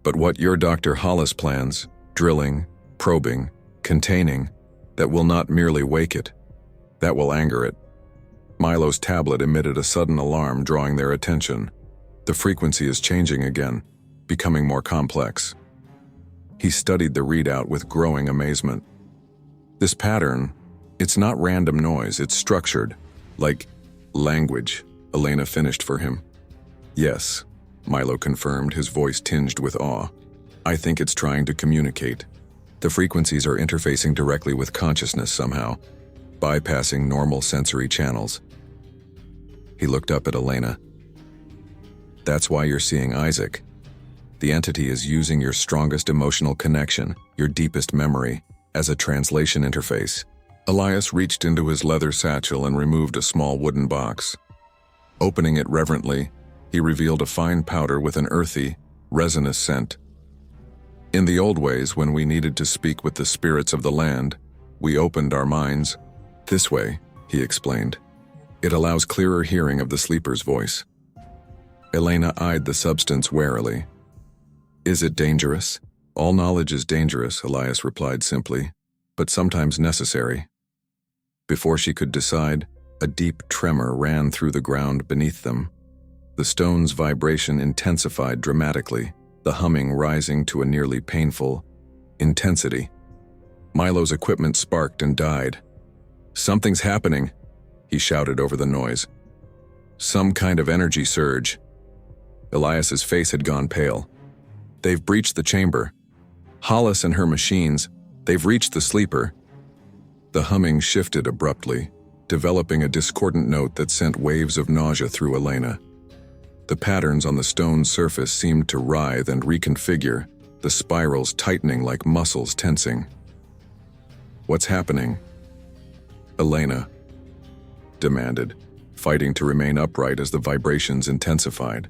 But what your Dr. Hollis plans, drilling, probing, containing, that will not merely wake it, that will anger it." Milo's tablet emitted a sudden alarm, drawing their attention. The frequency is changing again, becoming more complex. He studied the readout with growing amazement. "This pattern, it's not random noise, it's structured, like language," Elena finished for him. "Yes," Milo confirmed, his voice tinged with awe. "I think it's trying to communicate. The frequencies are interfacing directly with consciousness somehow, bypassing normal sensory channels." He looked up at Elena. "That's why you're seeing Isaac. The entity is using your strongest emotional connection, your deepest memory, as a translation interface." Elias reached into his leather satchel and removed a small wooden box. Opening it reverently, he revealed a fine powder with an earthy, resinous scent. "In the old ways, when we needed to speak with the spirits of the land, we opened our minds. This way," he explained. "It allows clearer hearing of the sleeper's voice." Elena eyed the substance warily. "Is it dangerous?" "All knowledge is dangerous," Elias replied simply, "but sometimes necessary." Before she could decide, a deep tremor ran through the ground beneath them. The stone's vibration intensified dramatically, the humming rising to a nearly painful intensity. Milo's equipment sparked and died. "Something's happening," he shouted over the noise. "Some kind of energy surge." Elias's face had gone pale. "They've breached the chamber. Hollis and her machines, they've reached the sleeper." The humming shifted abruptly, developing a discordant note that sent waves of nausea through Elena. The patterns on the stone's surface seemed to writhe and reconfigure, the spirals tightening like muscles tensing. "What's happening?" Elena demanded, fighting to remain upright as the vibrations intensified.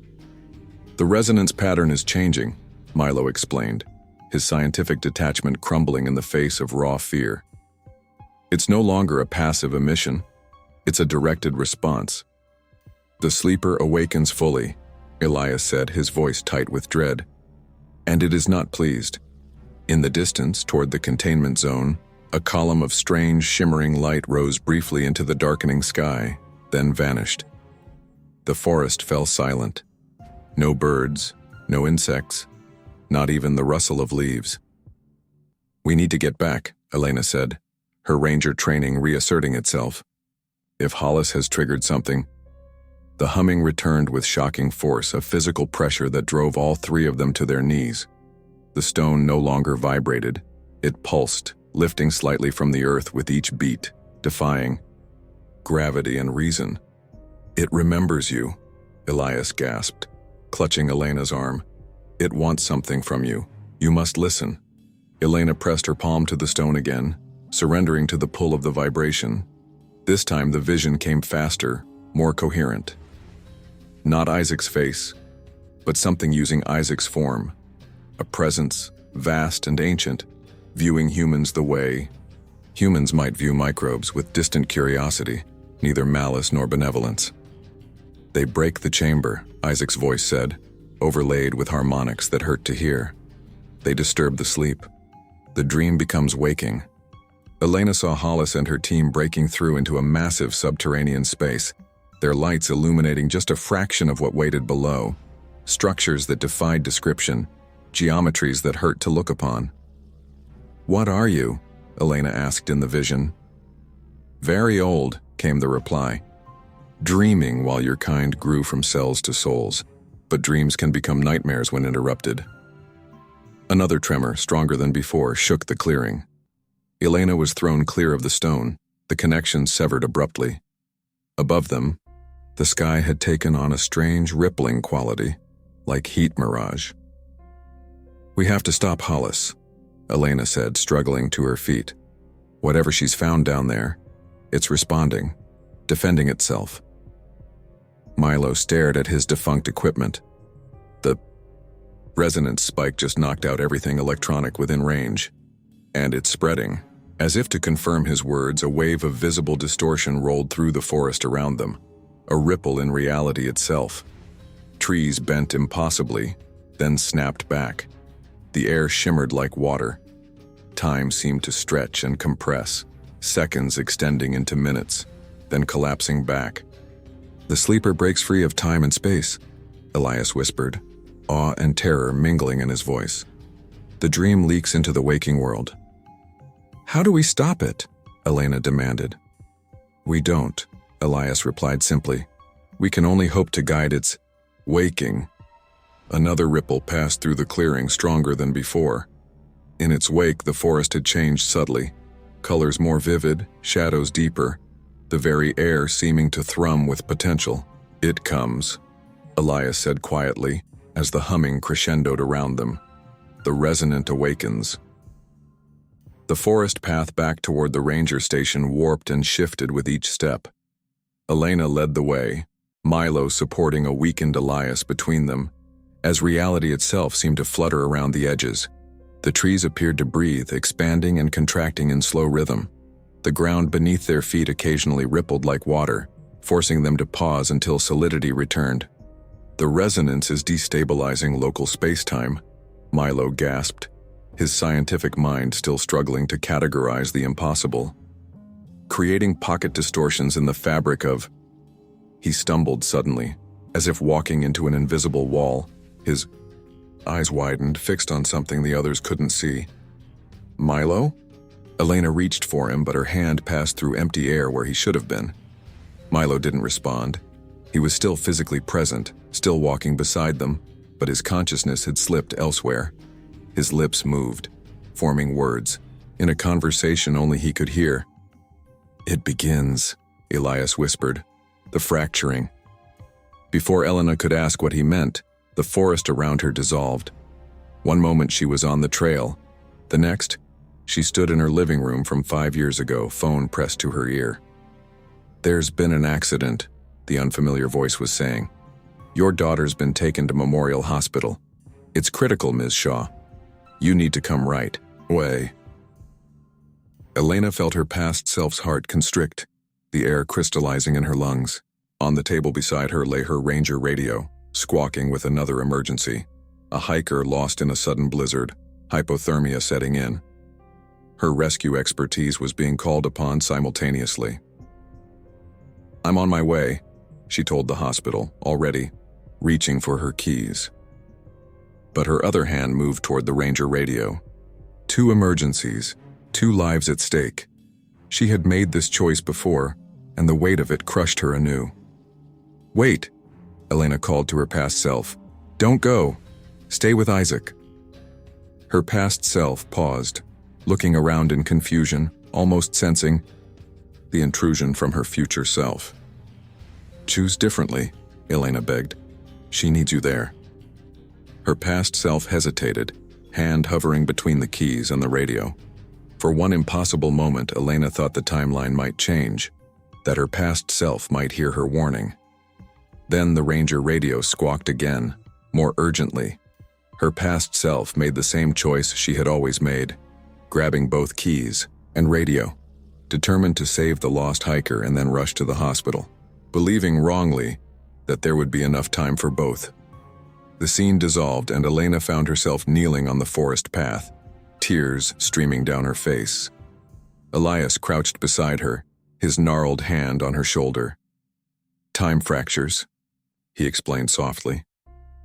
"The resonance pattern is changing," Milo explained, his scientific detachment crumbling in the face of raw fear. "It's no longer a passive emission. It's a directed response." "The sleeper awakens fully," Elias said, his voice tight with dread. "And it is not pleased." In the distance, toward the containment zone, a column of strange, shimmering light rose briefly into the darkening sky, then vanished. The forest fell silent. No birds, no insects, not even the rustle of leaves. "We need to get back," Elena said, her ranger training reasserting itself. "If Hollis has triggered something—" The humming returned with shocking force, a physical pressure that drove all three of them to their knees. The stone no longer vibrated. It pulsed, lifting slightly from the earth with each beat, defying gravity and reason. "It remembers you," Elias gasped, clutching Elena's arm. "It wants something from you. You must listen." Elena pressed her palm to the stone again, surrendering to the pull of the vibration. This time the vision came faster, more coherent. Not Isaac's face, but something using Isaac's form. A presence, vast and ancient, viewing humans the way humans might view microbes, with distant curiosity, neither malice nor benevolence. "They break the chamber," Isaac's voice said, overlaid with harmonics that hurt to hear. "They disturb the sleep. The dream becomes waking." Elena saw Hollis and her team breaking through into a massive subterranean space, their lights illuminating just a fraction of what waited below. Structures that defied description, geometries that hurt to look upon. "What are you?" Elena asked in the vision. "Very old," came the reply. "Dreaming while your kind grew from cells to souls, but dreams can become nightmares when interrupted." Another tremor, stronger than before, shook the clearing. Elena was thrown clear of the stone, the connection severed abruptly. Above them, the sky had taken on a strange rippling quality, like heat mirage. "We have to stop Hollis," Elena said, struggling to her feet. "Whatever she's found down there, it's responding, defending itself." Milo stared at his defunct equipment. The resonance spike just knocked out everything electronic within range. "And it's spreading." As if to confirm his words, a wave of visible distortion rolled through the forest around them, a ripple in reality itself. Trees bent impossibly, then snapped back. The air shimmered like water. Time seemed to stretch and compress, seconds extending into minutes, then collapsing back. "The sleeper breaks free of time and space," Elias whispered, awe and terror mingling in his voice. "The dream leaks into the waking world." "How do we stop it?" Elena demanded. "We don't," Elias replied simply. "We can only hope to guide its waking." Another ripple passed through the clearing, stronger than before. In its wake, the forest had changed subtly, colors more vivid, shadows deeper, the very air seeming to thrum with potential. "It comes," Elias said quietly, as the humming crescendoed around them. "The resonant awakens." The forest path back toward the ranger station warped and shifted with each step. Elena led the way, Milo supporting a weakened Elias between them, as reality itself seemed to flutter around the edges. The trees appeared to breathe, expanding and contracting in slow rhythm. The ground beneath their feet occasionally rippled like water, forcing them to pause until solidity returned. "The resonance is destabilizing local space-time," Milo gasped, his scientific mind still struggling to categorize the impossible. "Creating pocket distortions in the fabric of—" He stumbled suddenly, as if walking into an invisible wall, his eyes widened, fixed on something the others couldn't see. "Milo?" Elena reached for him, but her hand passed through empty air where he should have been. Milo didn't respond. He was still physically present, still walking beside them, but his consciousness had slipped elsewhere. His lips moved, forming words, in a conversation only he could hear. "It begins," Elias whispered, "the fracturing." Before Elena could ask what he meant, the forest around her dissolved. One moment she was on the trail. The next, she stood in her living room from 5 years ago, phone pressed to her ear. "There's been an accident," the unfamiliar voice was saying. "Your daughter's been taken to Memorial Hospital. It's critical, Ms. Shaw. You need to come right away." Elena felt her past self's heart constrict, the air crystallizing in her lungs. On the table beside her lay her Ranger radio, squawking with another emergency. A hiker lost in a sudden blizzard, hypothermia setting in. Her rescue expertise was being called upon simultaneously. "I'm on my way," she told the hospital, already reaching for her keys. But her other hand moved toward the Ranger radio. 2 emergencies, 2 lives at stake. She had made this choice before, and the weight of it crushed her anew. "Wait," Elena called to her past self. "Don't go. Stay with Isaac." Her past self paused, looking around in confusion, almost sensing the intrusion from her future self. "Choose differently," Elena begged. "She needs you there." Her past self hesitated, hand hovering between the keys and the radio. For one impossible moment, Elena thought the timeline might change, that her past self might hear her warning. Then the Ranger radio squawked again, more urgently. Her past self made the same choice she had always made, grabbing both keys and radio, determined to save the lost hiker and then rush to the hospital, believing wrongly that there would be enough time for both. The scene dissolved and Elena found herself kneeling on the forest path, tears streaming down her face. Elias crouched beside her, his gnarled hand on her shoulder. "Time fractures," he explained softly.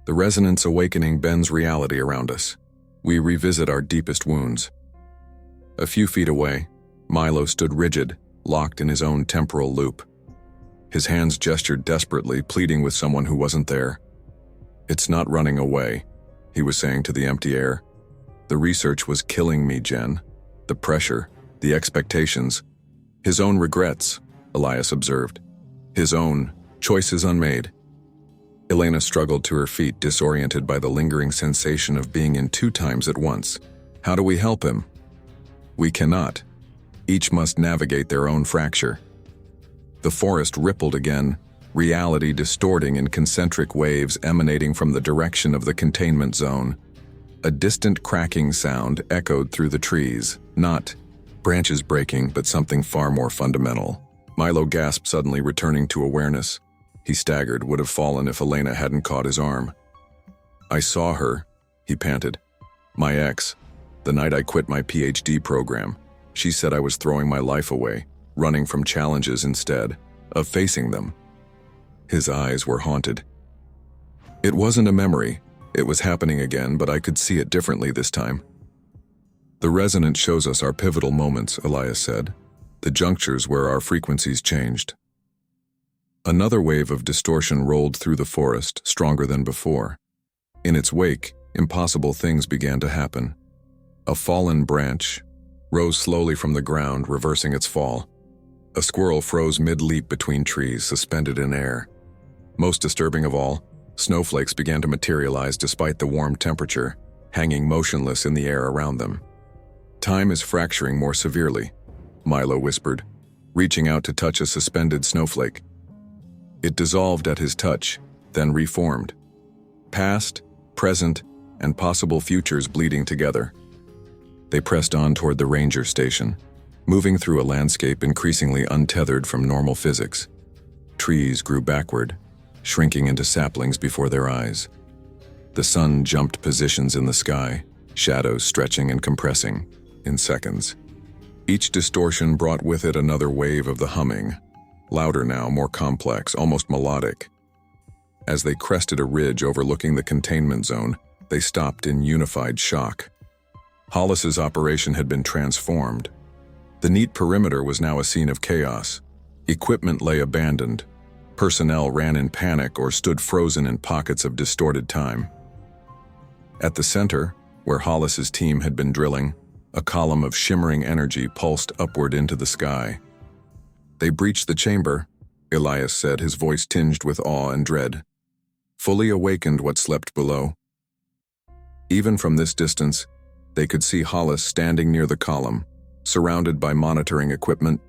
"The resonance awakening bends reality around us. We revisit our deepest wounds." A few feet away, Milo stood rigid, locked in his own temporal loop. His hands gestured desperately, pleading with someone who wasn't there. "It's not running away," he was saying to the empty air. "The research was killing me, Jen. The pressure, the expectations. His own regrets," Elias observed. "His own choices unmade." Elena struggled to her feet, disoriented by the lingering sensation of being in 2 times at once. "How do we help him?" "We cannot. Each must navigate their own fracture." The forest rippled again, reality distorting in concentric waves emanating from the direction of the containment zone. A distant cracking sound echoed through the trees, not branches breaking, but something far more fundamental. Milo gasped, suddenly returning to awareness. He staggered, would have fallen if Elena hadn't caught his arm. "I saw her," he panted. "My ex, the night I quit my PhD program. She said I was throwing my life away, running from challenges instead of facing them." His eyes were haunted. "It wasn't a memory. It was happening again, but I could see it differently this time." "The resonance shows us our pivotal moments," Elias said. "The junctures where our frequencies changed." Another wave of distortion rolled through the forest, stronger than before. In its wake, impossible things began to happen. A fallen branch rose slowly from the ground, reversing its fall. A squirrel froze mid-leap between trees, suspended in air. Most disturbing of all, snowflakes began to materialize despite the warm temperature, hanging motionless in the air around them. "Time is fracturing more severely," Milo whispered, reaching out to touch a suspended snowflake. It dissolved at his touch, then reformed. Past, present, and possible futures bleeding together. They pressed on toward the ranger station, moving through a landscape increasingly untethered from normal physics. Trees grew backward, shrinking into saplings before their eyes. The sun jumped positions in the sky, shadows stretching and compressing in seconds. Each distortion brought with it another wave of the humming, louder now, more complex, almost melodic. As they crested a ridge overlooking the containment zone, they stopped in unified shock. Hollis's operation had been transformed. The neat perimeter was now a scene of chaos. Equipment lay abandoned. Personnel ran in panic or stood frozen in pockets of distorted time. At the center, where Hollis's team had been drilling, a column of shimmering energy pulsed upward into the sky. "They breached the chamber," Elias said, his voice tinged with awe and dread. "Fully awakened what slept below." Even from this distance, they could see Hollis standing near the column, surrounded by monitoring equipment,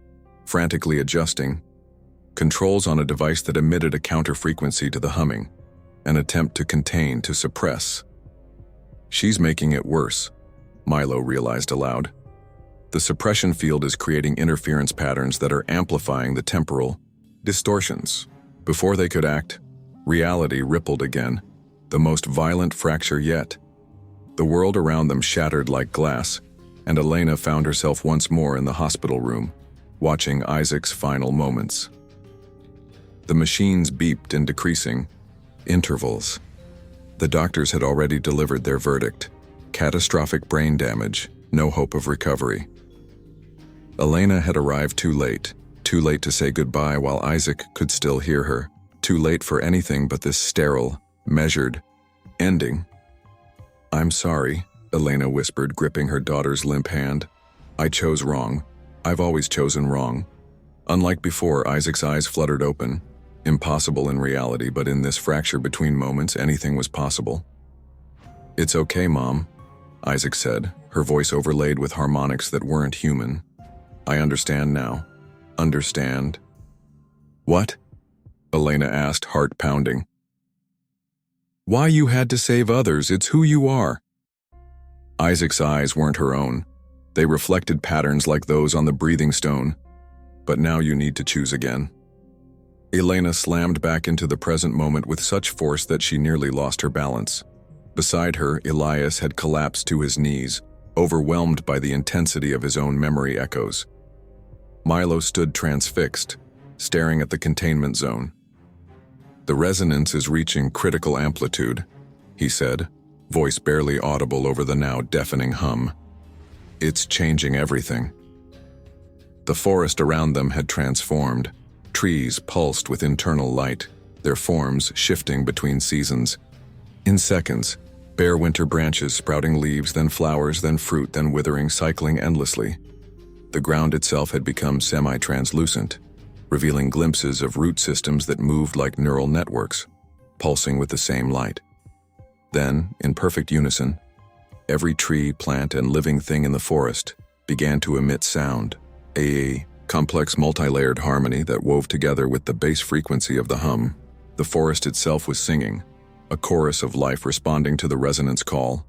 frantically adjusting, controls on a device that emitted a counter-frequency to the humming, an attempt to contain, to suppress. She's making it worse, Milo realized aloud. The suppression field is creating interference patterns that are amplifying the temporal distortions. Before they could act, reality rippled again, the most violent fracture yet. The world around them shattered like glass, and Elena found herself once more in the hospital room, watching Isaac's final moments. The machines beeped in decreasing intervals. The doctors had already delivered their verdict: catastrophic brain damage, no hope of recovery. Elena had arrived too late to say goodbye while Isaac could still hear her, too late for anything but this sterile, measured ending. "I'm sorry," Elena whispered, gripping her daughter's limp hand. "I chose wrong. I've always chosen wrong." Unlike before, Isaac's eyes fluttered open. Impossible in reality, but in this fracture between moments, anything was possible. "It's okay, Mom," Isaac said, her voice overlaid with harmonics that weren't human. "I understand now." "Understand?" "What?" Elena asked, heart pounding. "Why you had to save others, it's who you are." Isaac's eyes weren't her own. They reflected patterns like those on the breathing stone. "But now you need to choose again." Elena slammed back into the present moment with such force that she nearly lost her balance. Beside her, Elias had collapsed to his knees, overwhelmed by the intensity of his own memory echoes. Milo stood transfixed, staring at the containment zone. "The resonance is reaching critical amplitude," he said, voice barely audible over the now deafening hum. "It's changing everything." The forest around them had transformed. Trees pulsed with internal light, their forms shifting between seasons. In seconds, bare winter branches sprouting leaves, then flowers, then fruit, then withering, cycling endlessly. The ground itself had become semi-translucent, revealing glimpses of root systems that moved like neural networks, pulsing with the same light. Then, in perfect unison, every tree, plant, and living thing in the forest began to emit sound, a complex multi-layered harmony that wove together with the bass frequency of the hum. The forest itself was singing, a chorus of life responding to the resonance call.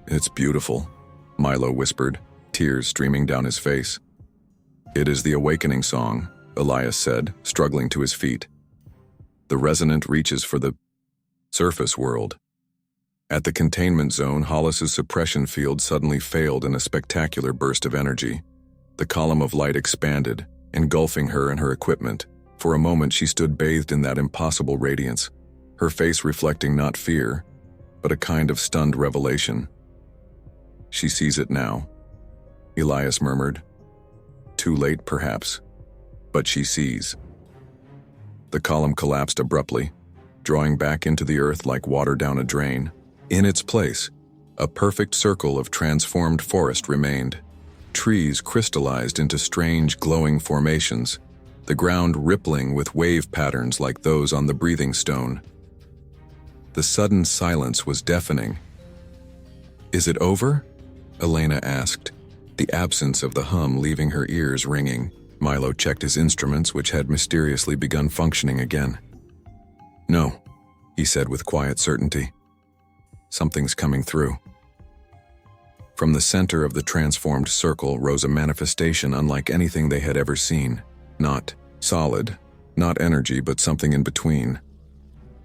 "It's beautiful," Milo whispered, tears streaming down his face. "It is the awakening song," Elias said, struggling to his feet. "The resonant reaches for the surface world." At the containment zone, Hollis's suppression field suddenly failed in a spectacular burst of energy. The column of light expanded, engulfing her and her equipment. For a moment she stood bathed in that impossible radiance, her face reflecting not fear, but a kind of stunned revelation. "She sees it now," Elias murmured. "Too late, perhaps, but she sees." The column collapsed abruptly, drawing back into the earth like water down a drain. In its place, a perfect circle of transformed forest remained. Trees crystallized into strange glowing formations, the ground rippling with wave patterns like those on the breathing stone. The sudden silence was deafening. "Is it over?" Elena asked, the absence of the hum leaving her ears ringing. Milo checked his instruments, which had mysteriously begun functioning again. "No," he said with quiet certainty. "Something's coming through." From the center of the transformed circle rose a manifestation unlike anything they had ever seen. Not solid, not energy, but something in between.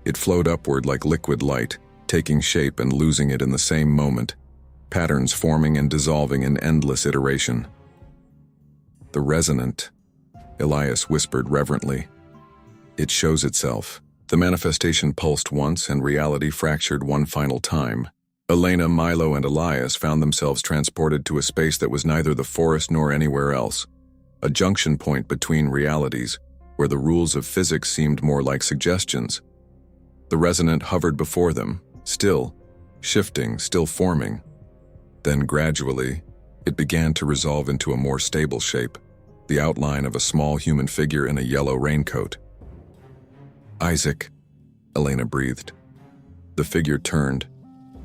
It flowed upward like liquid light, taking shape and losing it in the same moment, patterns forming and dissolving in endless iteration. "The resonant," Elias whispered reverently. "It shows itself." The manifestation pulsed once and reality fractured one final time. Elena, Milo, and Elias found themselves transported to a space that was neither the forest nor anywhere else, a junction point between realities, where the rules of physics seemed more like suggestions. The resonant hovered before them, still, shifting, still forming. Then gradually, it began to resolve into a more stable shape, the outline of a small human figure in a yellow raincoat. "Isaac," Elena breathed. The figure turned,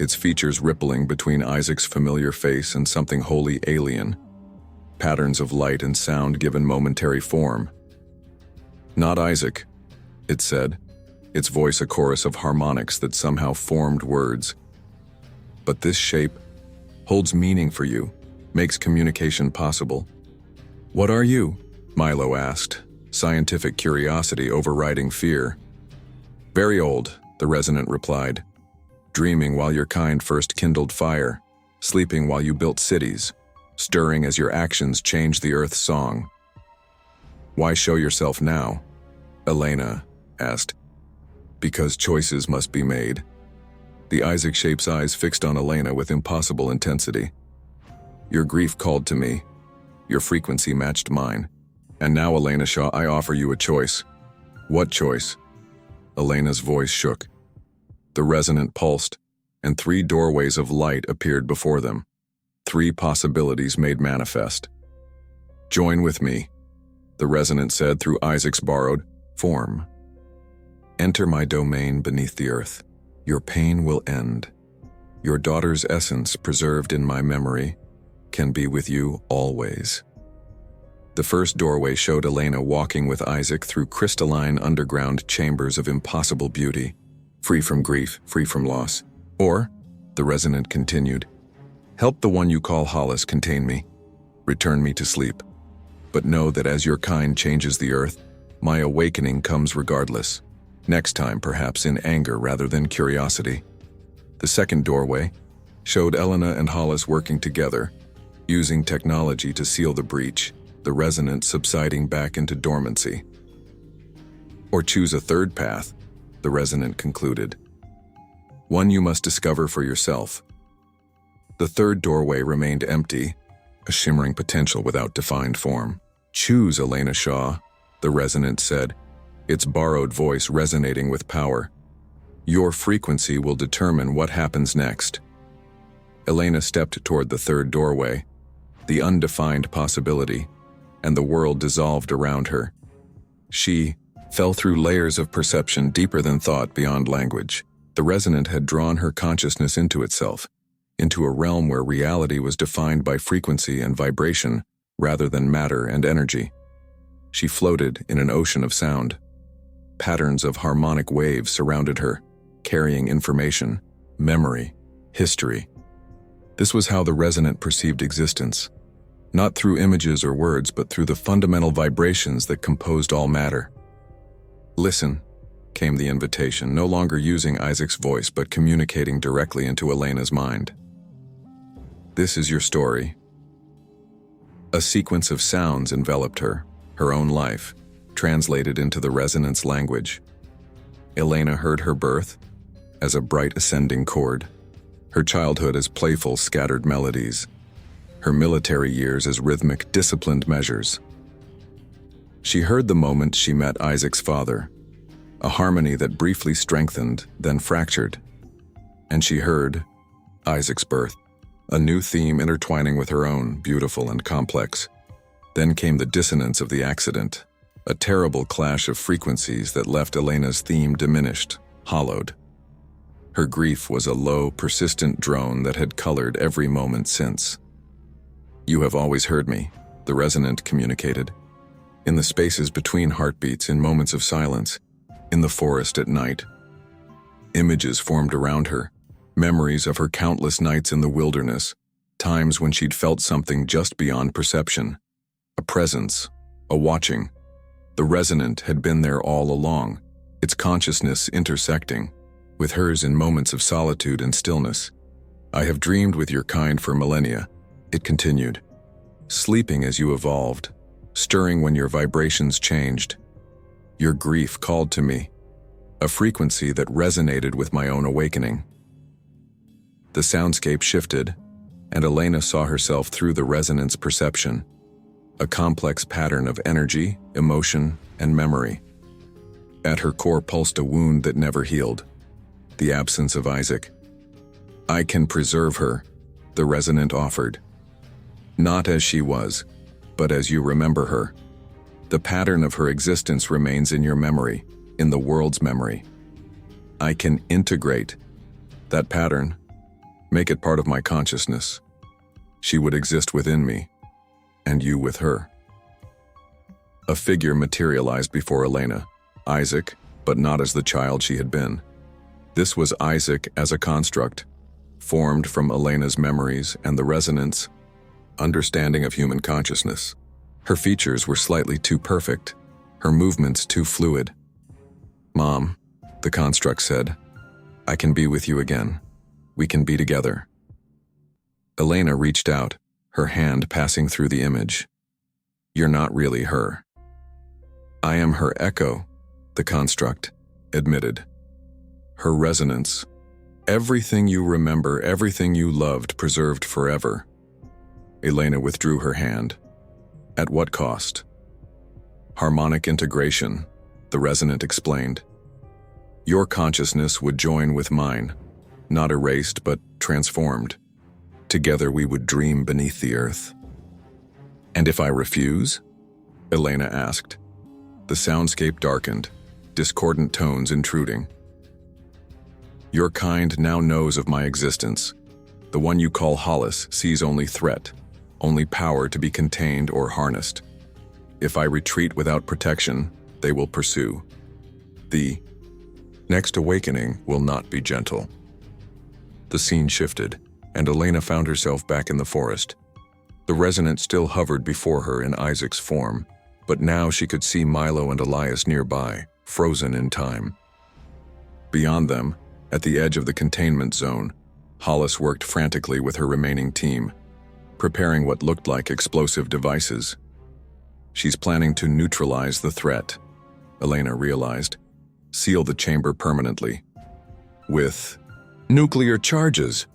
its features rippling between Isaac's familiar face and something wholly alien. Patterns of light and sound given momentary form. "Not Isaac," it said, its voice a chorus of harmonics that somehow formed words. "But this shape holds meaning for you, makes communication possible." "What are you?" Milo asked, scientific curiosity overriding fear. "Very old," the resonant replied. "Dreaming while your kind first kindled fire, sleeping while you built cities, stirring as your actions changed the earth's song." "Why show yourself now?" Elena asked. "Because choices must be made." The Isaac shape's eyes fixed on Elena with impossible intensity. "Your grief called to me. Your frequency matched mine. And now, Elena Shaw, I offer you a choice." "What choice?" Elena's voice shook. The resonant pulsed, and 3 doorways of light appeared before them. 3 possibilities made manifest. "Join with me," the resonant said through Isaac's borrowed form. "Enter my domain beneath the earth. Your pain will end. Your daughter's essence, preserved in my memory, can be with you always." The first doorway showed Elena walking with Isaac through crystalline underground chambers of impossible beauty, free from grief, free from loss. "Or," the resonant continued, "help the one you call Hollis contain me. Return me to sleep. But know that as your kind changes the earth, my awakening comes regardless. Next time, perhaps in anger rather than curiosity." The second doorway showed Elena and Hollis working together, using technology to seal the breach, the resonant subsiding back into dormancy. "Or choose a third path," the resonant concluded. "One you must discover for yourself." The third doorway remained empty, a shimmering potential without defined form. "Choose, Elena Shaw," the resonant said, its borrowed voice resonating with power. "Your frequency will determine what happens next." Elena stepped toward the third doorway, the undefined possibility, and the world dissolved around her. She fell through layers of perception deeper than thought, beyond language. The resonant had drawn her consciousness into itself, into a realm where reality was defined by frequency and vibration rather than matter and energy. She floated in an ocean of sound. Patterns of harmonic waves surrounded her, carrying information, memory, history. This was how the resonant perceived existence, not through images or words, but through the fundamental vibrations that composed all matter. "Listen," came the invitation, no longer using Isaac's voice but communicating directly into Elena's mind. "This is your story." A sequence of sounds enveloped her own life, translated into the resonance language. Elena heard her birth as a bright ascending chord, her childhood as playful scattered melodies, her military years as rhythmic, disciplined measures. She heard the moment she met Isaac's father, a harmony that briefly strengthened, then fractured. And she heard Isaac's birth, a new theme intertwining with her own, beautiful and complex. Then came the dissonance of the accident, a terrible clash of frequencies that left Elena's theme diminished, hollowed. Her grief was a low, persistent drone that had colored every moment since. "You have always heard me," the resonant communicated. "In the spaces between heartbeats, in moments of silence, in the forest at night." Images formed around her, memories of her countless nights in the wilderness, times when she'd felt something just beyond perception. A presence, a watching. The resonant had been there all along, its consciousness intersecting with hers in moments of solitude and stillness. "I have dreamed with your kind for millennia," it continued, "sleeping as you evolved, stirring when your vibrations changed. Your grief called to me, a frequency that resonated with my own awakening." The soundscape shifted, and Elena saw herself through the resonance perception, a complex pattern of energy, emotion, and memory. At her core pulsed a wound that never healed, the absence of Isaac. "I can preserve her," the resonant offered. "Not as she was, but as you remember her. The pattern of her existence remains in your memory, in the world's memory. I can integrate that pattern Make it part of my consciousness. She would exist within me, and you with her. A figure materialized before Elena, Isaac, but not as the child she had been. This was Isaac as a construct, formed from Elena's memories and the resonance, understanding of human consciousness. Her features were slightly too perfect, her movements too fluid. "Mom," the construct said, "I can be with you again. We can be together." Elena reached out, her hand passing through the image. "You're not really her." "I am her echo," the construct admitted. "Her resonance. Everything you remember, everything you loved, preserved forever." Elena withdrew her hand. "At what cost?" "Harmonic integration," the resonant explained. "Your consciousness would join with mine, not erased but transformed. Together we would dream beneath the earth." "And if I refuse?" Elena asked. The soundscape darkened, discordant tones intruding. "Your kind now knows of my existence. The one you call Hollis sees only threat, only power to be contained or harnessed. If I retreat without protection, they will pursue. The next awakening will not be gentle." The scene shifted, and Elena found herself back in the forest. The resonant still hovered before her in Isaac's form, but now she could see Milo and Elias nearby, frozen in time. Beyond them, at the edge of the containment zone, Hollis worked frantically with her remaining team, preparing what looked like explosive devices. "She's planning to neutralize the threat," Elena realized. "Seal the chamber permanently." "With nuclear charges,"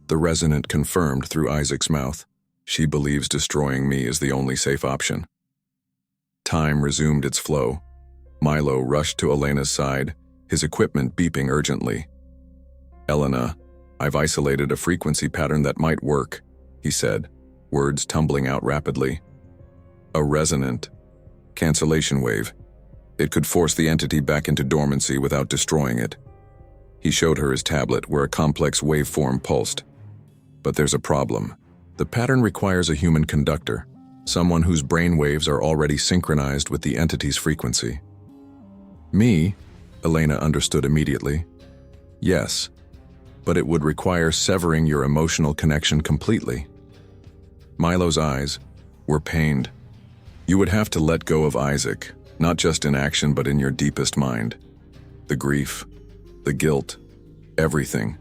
the resonant confirmed through Isaac's mouth. "She believes destroying me is the only safe option." Time resumed its flow. Milo rushed to Elena's side, his equipment beeping urgently. "Elena, I've isolated a frequency pattern that might work," he said, words tumbling out rapidly. "A resonant cancellation wave. It could force the entity back into dormancy without destroying it." He showed her his tablet where a complex waveform pulsed. "But there's a problem. The pattern requires a human conductor, someone whose brain waves are already synchronized with the entity's frequency." "Me?" Elena understood immediately. "Yes, but it would require severing your emotional connection completely." Milo's eyes were pained. "You would have to let go of Isaac, not just in action but in your deepest mind. The grief, the guilt, everything."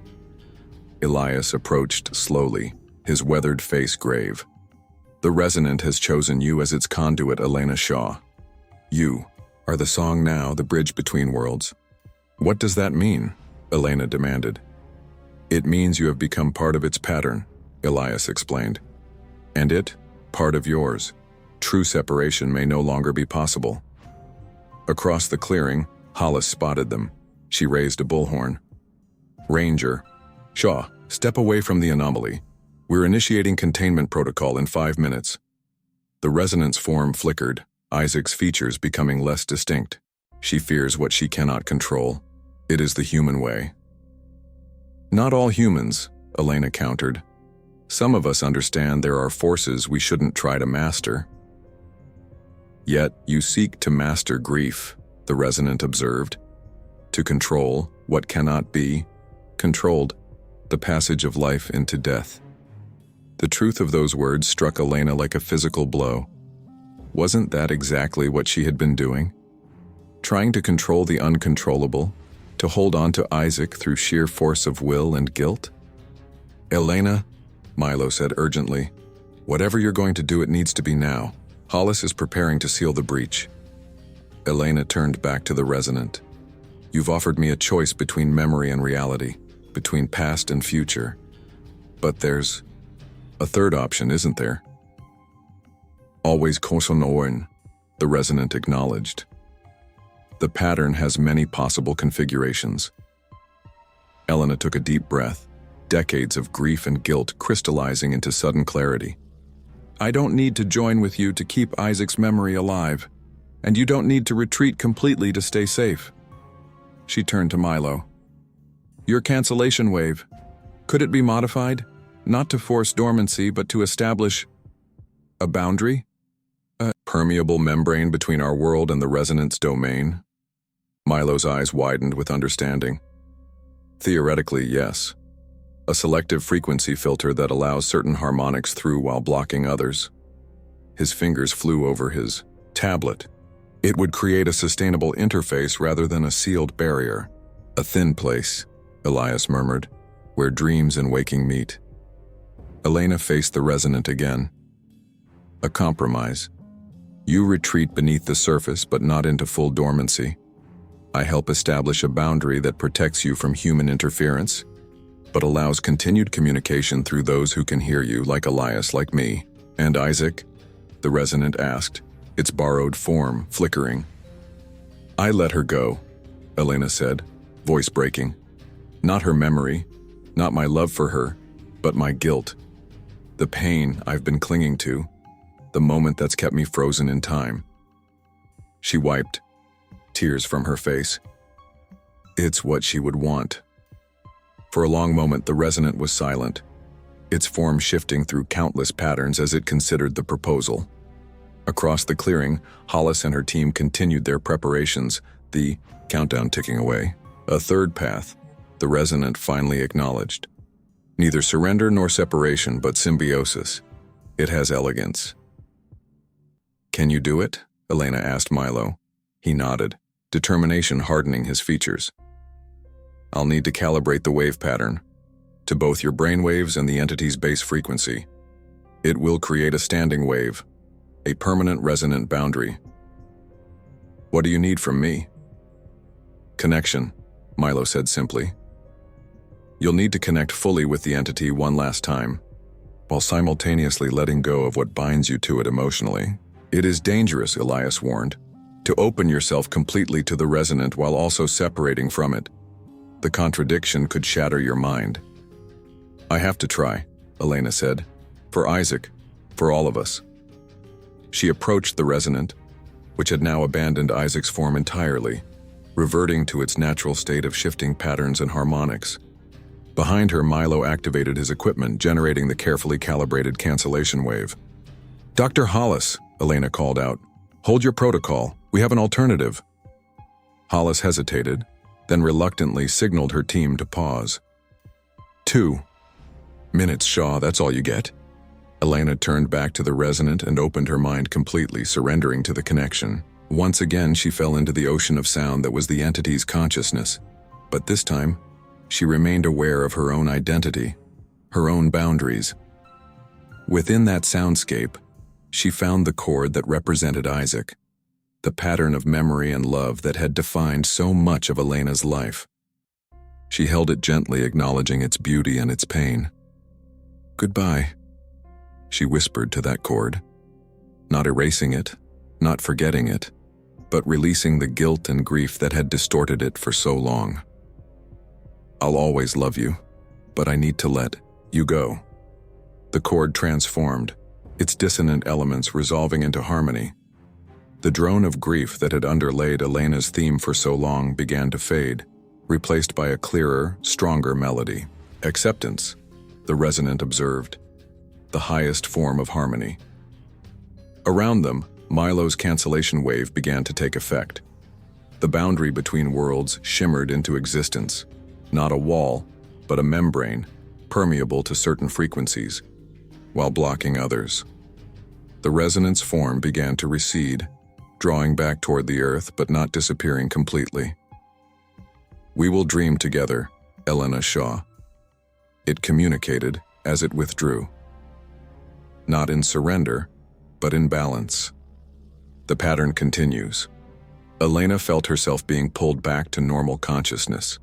Elias approached slowly, his weathered face grave. "The resonant has chosen you as its conduit, Elena Shaw. You are the song now, the bridge between worlds." "What does that mean?" Elena demanded. "It means you have become part of its pattern," Elias explained. "And it, part of yours. True separation may no longer be possible." Across the clearing, Hollis spotted them. She raised a bullhorn. "Ranger, Shaw, step away from the anomaly. We're initiating containment protocol in 5 minutes." The resonance form flickered, Isaac's features becoming less distinct. "She fears what she cannot control. It is the human way." "Not all humans," Elena countered. "Some of us understand there are forces we shouldn't try to master." "Yet you seek to master grief," the resonant observed. "To control what cannot be controlled, the passage of life into death." The truth of those words struck Elena like a physical blow. Wasn't that exactly what she had been doing? Trying to control the uncontrollable, to hold on to Isaac through sheer force of will and guilt? "Elena," Milo said urgently, "whatever you're going to do, it needs to be now. Hollis is preparing to seal the breach." Elena turned back to the resonant. "You've offered me a choice between memory and reality, between past and future. But there's a third option, isn't there?" "Always Kosonoan," the resonant acknowledged. "The pattern has many possible configurations." Elena took a deep breath, decades of grief and guilt crystallizing into sudden clarity. "I don't need to join with you to keep Isaac's memory alive, and you don't need to retreat completely to stay safe." She turned to Milo. "Your cancellation wave, Could it be modified? Not to force dormancy, but to establish a boundary? A permeable membrane between our world and the resonance domain? Milo's eyes widened with understanding. Theoretically, yes. A selective frequency filter that allows certain harmonics through while blocking others. His fingers flew over his tablet. It would create a sustainable interface rather than a sealed barrier. A thin place, Elias murmured, where dreams and waking meet. Elena faced the resonant again. A compromise. You retreat beneath the surface, but not into full dormancy. I help establish a boundary that protects you from human interference, but allows continued communication through those who can hear you, like Elias, like me. And Isaac? The resonant asked, its borrowed form flickering. I let her go, Elena said, voice breaking. Not her memory, not my love for her, but my guilt. The pain I've been clinging to, the moment that's kept me frozen in time. She wiped tears from her face. It's what she would want. For a long moment, the resonant was silent, its form shifting through countless patterns as it considered the proposal. Across the clearing, Hollis and her team continued their preparations, the countdown ticking away. A third path, the resonant finally acknowledged. Neither surrender nor separation, but symbiosis. It has elegance. Can you do it? Elena asked Milo. He nodded, determination hardening his features. I'll need to calibrate the wave pattern to both your brainwaves and the entity's base frequency. It will create a standing wave, a permanent resonant boundary. What do you need from me? Connection, Milo said simply. You'll need to connect fully with the entity one last time, while simultaneously letting go of what binds you to it emotionally. It is dangerous, Elias warned, to open yourself completely to the resonant while also separating from it. The contradiction could shatter your mind. I have to try, Elena said. For Isaac, for all of us. She approached the resonant, which had now abandoned Isaac's form entirely, reverting to its natural state of shifting patterns and harmonics. Behind her, Milo activated his equipment, generating the carefully calibrated cancellation wave. Dr. Hollis, Elena called out. Hold your protocol. We have an alternative. Hollis hesitated, then reluctantly signaled her team to pause. 2 minutes, Shaw, that's all you get. Elena turned back to the resonant and opened her mind completely, surrendering to the connection. Once again, she fell into the ocean of sound that was the entity's consciousness. But this time, she remained aware of her own identity, her own boundaries. Within that soundscape, she found the chord that represented Isaac, the pattern of memory and love that had defined so much of Elena's life. She held it gently, acknowledging its beauty and its pain. Goodbye, she whispered to that chord, not erasing it, not forgetting it, but releasing the guilt and grief that had distorted it for so long. I'll always love you, but I need to let you go. The chord transformed, its dissonant elements resolving into harmony. The drone of grief that had underlaid Elena's theme for so long began to fade, replaced by a clearer, stronger melody. Acceptance, the resonant observed, the highest form of harmony. Around them, Milo's cancellation wave began to take effect. The boundary between worlds shimmered into existence, not a wall, but a membrane, permeable to certain frequencies, while blocking others. The resonance form began to recede, drawing back toward the earth but not disappearing completely. We will dream together, Elena Shaw. It communicated as it withdrew. Not in surrender, but in balance. The pattern continues. Elena felt herself being pulled back to normal consciousness.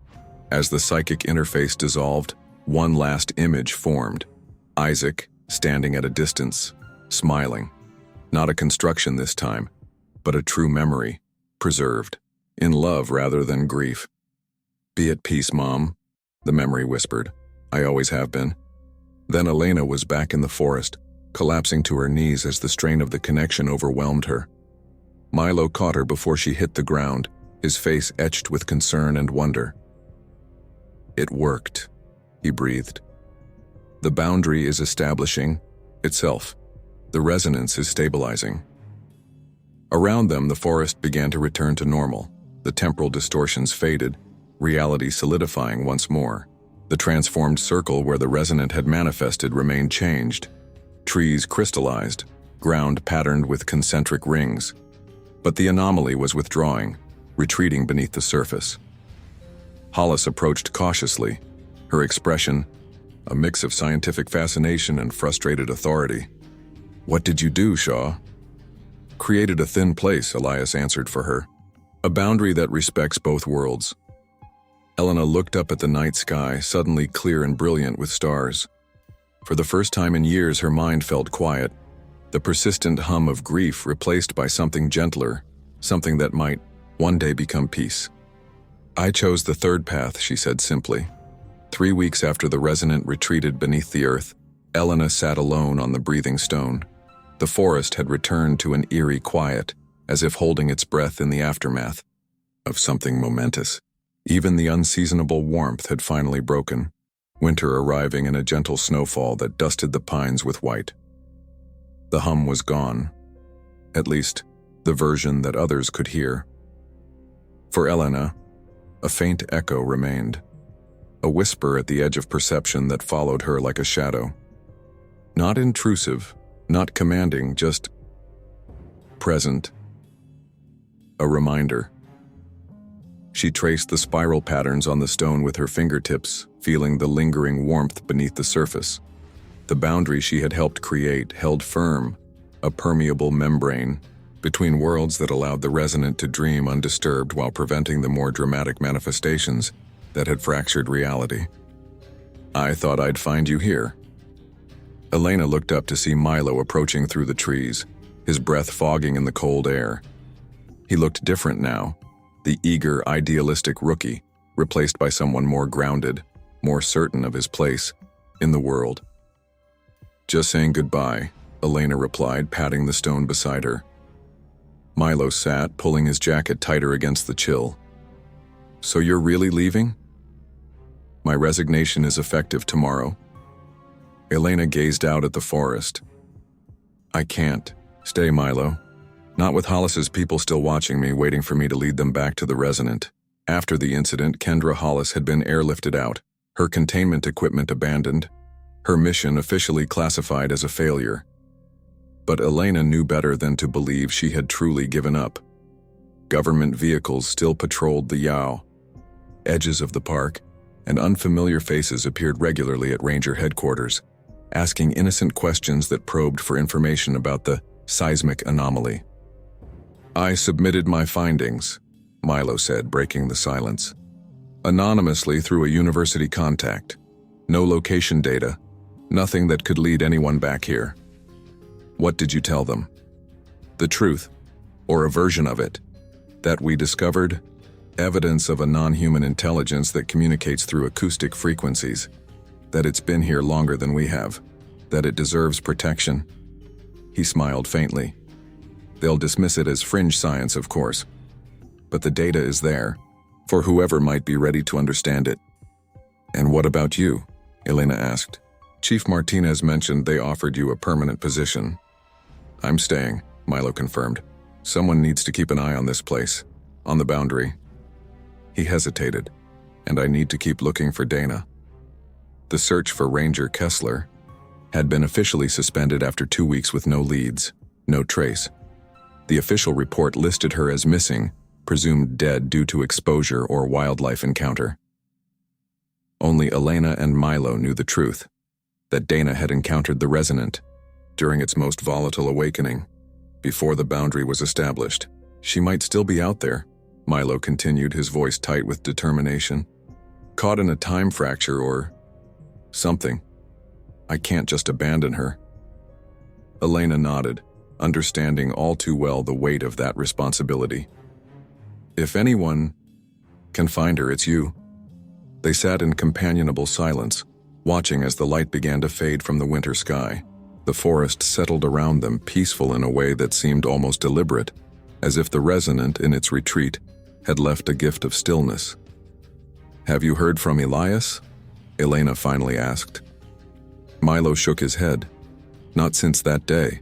As the psychic interface dissolved, one last image formed. Isaac, standing at a distance, smiling. Not a construction this time, but a true memory, preserved, in love rather than grief. Be at peace, Mom, the memory whispered. I always have been. Then Elena was back in the forest, collapsing to her knees as the strain of the connection overwhelmed her. Milo caught her before she hit the ground, his face etched with concern and wonder. It worked, he breathed, The boundary is establishing itself. The resonance is stabilizing. Around them, the forest began to return to normal. The temporal distortions faded, reality solidifying once more. The transformed circle where the resonant had manifested remained changed. Trees crystallized, ground patterned with concentric rings. But the anomaly was withdrawing, retreating beneath the surface. Hollis approached cautiously, her expression a mix of scientific fascination and frustrated authority. "What did you do, Shaw?" "Created a thin place," Elias answered for her. "A boundary that respects both worlds." Elena looked up at the night sky, suddenly clear and brilliant with stars. For the first time in years, her mind felt quiet, the persistent hum of grief replaced by something gentler, something that might one day become peace. "I chose the third path," she said simply. 3 weeks after the resonant retreated beneath the earth, Elena sat alone on the breathing stone. The forest had returned to an eerie quiet, as if holding its breath in the aftermath of something momentous. Even the unseasonable warmth had finally broken, winter arriving in a gentle snowfall that dusted the pines with white. The hum was gone, at least the version that others could hear. For Elena, a faint echo remained, a whisper at the edge of perception that followed her like a shadow. Not intrusive, not commanding, just present. A reminder. She traced the spiral patterns on the stone with her fingertips, feeling the lingering warmth beneath the surface. The boundary she had helped create held firm, a permeable membrane between worlds that allowed the resonant to dream undisturbed while preventing the more dramatic manifestations that had fractured reality. "I thought I'd find you here." Elena looked up to see Milo approaching through the trees, his breath fogging in the cold air. He looked different now, the eager, idealistic rookie, replaced by someone more grounded, more certain of his place in the world. "Just saying goodbye," Elena replied, patting the stone beside her. Milo sat, pulling his jacket tighter against the chill. "So you're really leaving?" "My resignation is effective tomorrow." Elena gazed out at the forest. "I can't stay, Milo. Not with Hollis's people still watching me, waiting for me to lead them back to the resonant." After the incident, Kendra Hollis had been airlifted out, her containment equipment abandoned, her mission officially classified as a failure. But Elena knew better than to believe she had truly given up. Government vehicles still patrolled the Yao edges of the park, and unfamiliar faces appeared regularly at Ranger headquarters, asking innocent questions that probed for information about the seismic anomaly. "I submitted my findings," Milo said, breaking the silence. "Anonymously through a university contact. No location data, nothing that could lead anyone back here." "What did you tell them?" "The truth, or a version of it, that we discovered evidence of a non-human intelligence that communicates through acoustic frequencies, that it's been here longer than we have, that it deserves protection." He smiled faintly. "They'll dismiss it as fringe science, of course, but the data is there, for whoever might be ready to understand it." "And what about you?" Elena asked. "Chief Martinez mentioned they offered you a permanent position." "I'm staying," Milo confirmed. "Someone needs to keep an eye on this place, on the boundary." He hesitated. "And I need to keep looking for Dana." The search for Ranger Kessler had been officially suspended after 2 weeks with no leads, no trace. The official report listed her as missing, presumed dead due to exposure or wildlife encounter. Only Elena and Milo knew the truth, that Dana had encountered the resonant during its most volatile awakening, before the boundary was established. "She might still be out there," Milo continued, his voice tight with determination. "Caught in a time fracture or something. I can't just abandon her." Elena nodded, understanding all too well the weight of that responsibility. "If anyone can find her, it's you." They sat in companionable silence, watching as the light began to fade from the winter sky. The forest settled around them, peaceful in a way that seemed almost deliberate, as if the resonant in its retreat had left a gift of stillness. "Have you heard from Elias?" Elena finally asked. Milo shook his head. Not since that day.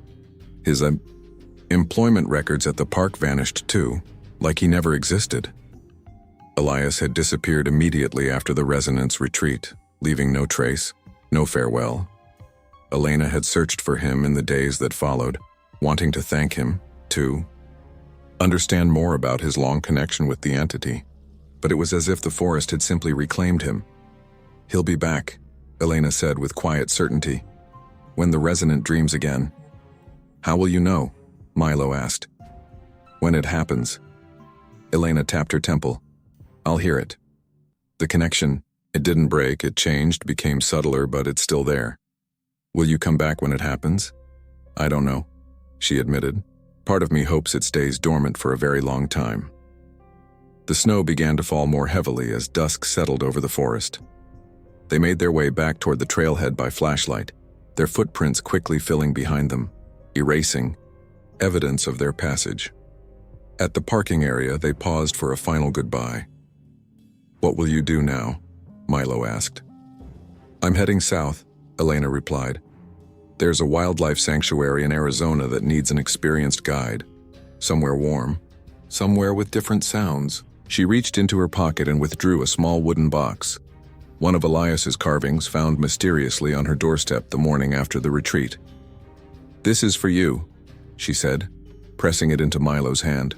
His employment records at the park vanished too, like he never existed. Elias had disappeared immediately after the resonance retreat, leaving no trace, no farewell. Elena had searched for him in the days that followed, wanting to thank him, to understand more about his long connection with the entity, but it was as if the forest had simply reclaimed him. "He'll be back," Elena said with quiet certainty. "When the resonant dreams again." "How will you know?" Milo asked. "When it happens." Elena tapped her temple. "I'll hear it." The connection, it didn't break, it changed, became subtler, but it's still there. "Will you come back when it happens?" "I don't know," she admitted. "Part of me hopes it stays dormant for a very long time." The snow began to fall more heavily as dusk settled over the forest. They made their way back toward the trailhead by flashlight, their footprints quickly filling behind them, erasing evidence of their passage. At the parking area, they paused for a final goodbye. "What will you do now?" Milo asked. "I'm heading south," Elena replied. "There's a wildlife sanctuary in Arizona that needs an experienced guide. Somewhere warm, somewhere with different sounds." She reached into her pocket and withdrew a small wooden box, one of Elias's carvings found mysteriously on her doorstep the morning after the retreat. "This is for you," she said, pressing it into Milo's hand.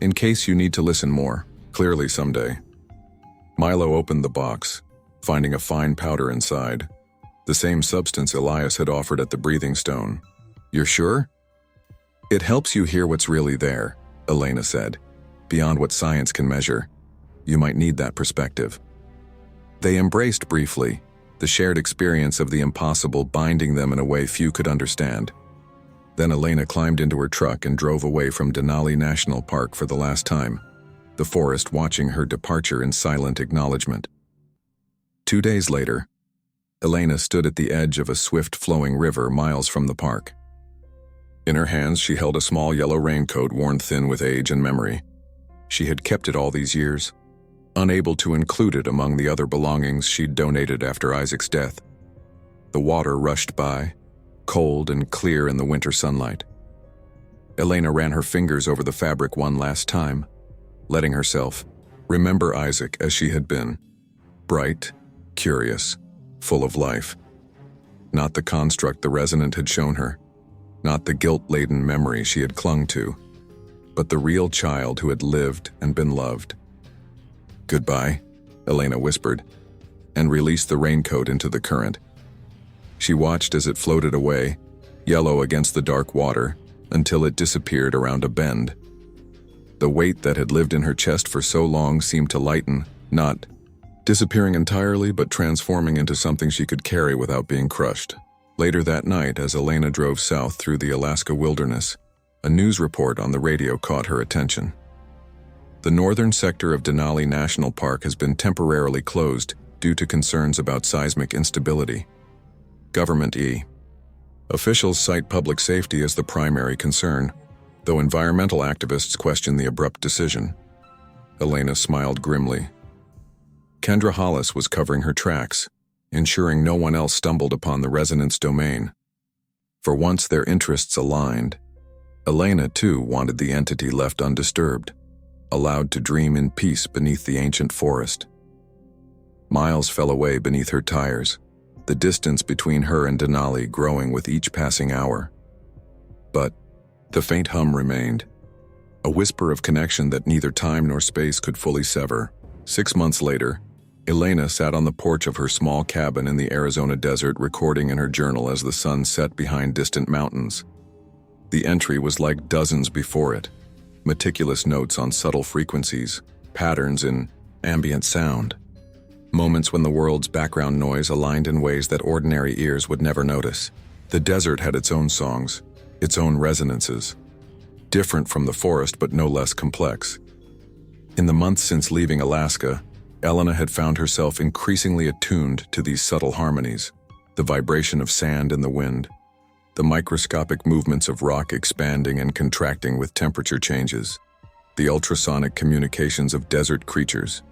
"In case you need to listen more, clearly someday." Milo opened the box, finding a fine powder inside, the same substance Elias had offered at the breathing stone. "You're sure?" "It helps you hear what's really there," Elena said. "Beyond what science can measure. You might need that perspective." They embraced briefly, the shared experience of the impossible binding them in a way few could understand. Then Elena climbed into her truck and drove away from Denali National Park for the last time, the forest watching her departure in silent acknowledgement. 2 days later, Elena stood at the edge of a swift-flowing river miles from the park. In her hands, she held a small yellow raincoat worn thin with age and memory. She had kept it all these years, unable to include it among the other belongings she'd donated after Isaac's death. The water rushed by, cold and clear in the winter sunlight. Elena ran her fingers over the fabric one last time, letting herself remember Isaac as she had been, bright, curious, full of life. Not the construct the resonant had shown her, not the guilt-laden memory she had clung to, but the real child who had lived and been loved. "Goodbye," Elena whispered, and released the raincoat into the current. She watched as it floated away, yellow against the dark water, until it disappeared around a bend. The weight that had lived in her chest for so long seemed to lighten, not disappearing entirely, but transforming into something she could carry without being crushed. Later that night, as Elena drove south through the Alaska wilderness, a news report on the radio caught her attention. The northern sector of Denali National Park has been temporarily closed due to concerns about seismic instability. Government officials cite public safety as the primary concern, though environmental activists question the abrupt decision. Elena smiled grimly. Kendra Hollis was covering her tracks, ensuring no one else stumbled upon the resonance domain. For once their interests aligned. Elena, too, wanted the entity left undisturbed, allowed to dream in peace beneath the ancient forest. Miles fell away beneath her tires, the distance between her and Denali growing with each passing hour. But the faint hum remained, a whisper of connection that neither time nor space could fully sever. 6 months later, Elena sat on the porch of her small cabin in the Arizona desert, recording in her journal as the sun set behind distant mountains. The entry was like dozens before it, meticulous notes on subtle frequencies, patterns in ambient sound, moments when the world's background noise aligned in ways that ordinary ears would never notice. The desert had its own songs, its own resonances, different from the forest but no less complex. In the months since leaving Alaska, Elena had found herself increasingly attuned to these subtle harmonies, the vibration of sand in the wind, the microscopic movements of rock expanding and contracting with temperature changes, the ultrasonic communications of desert creatures.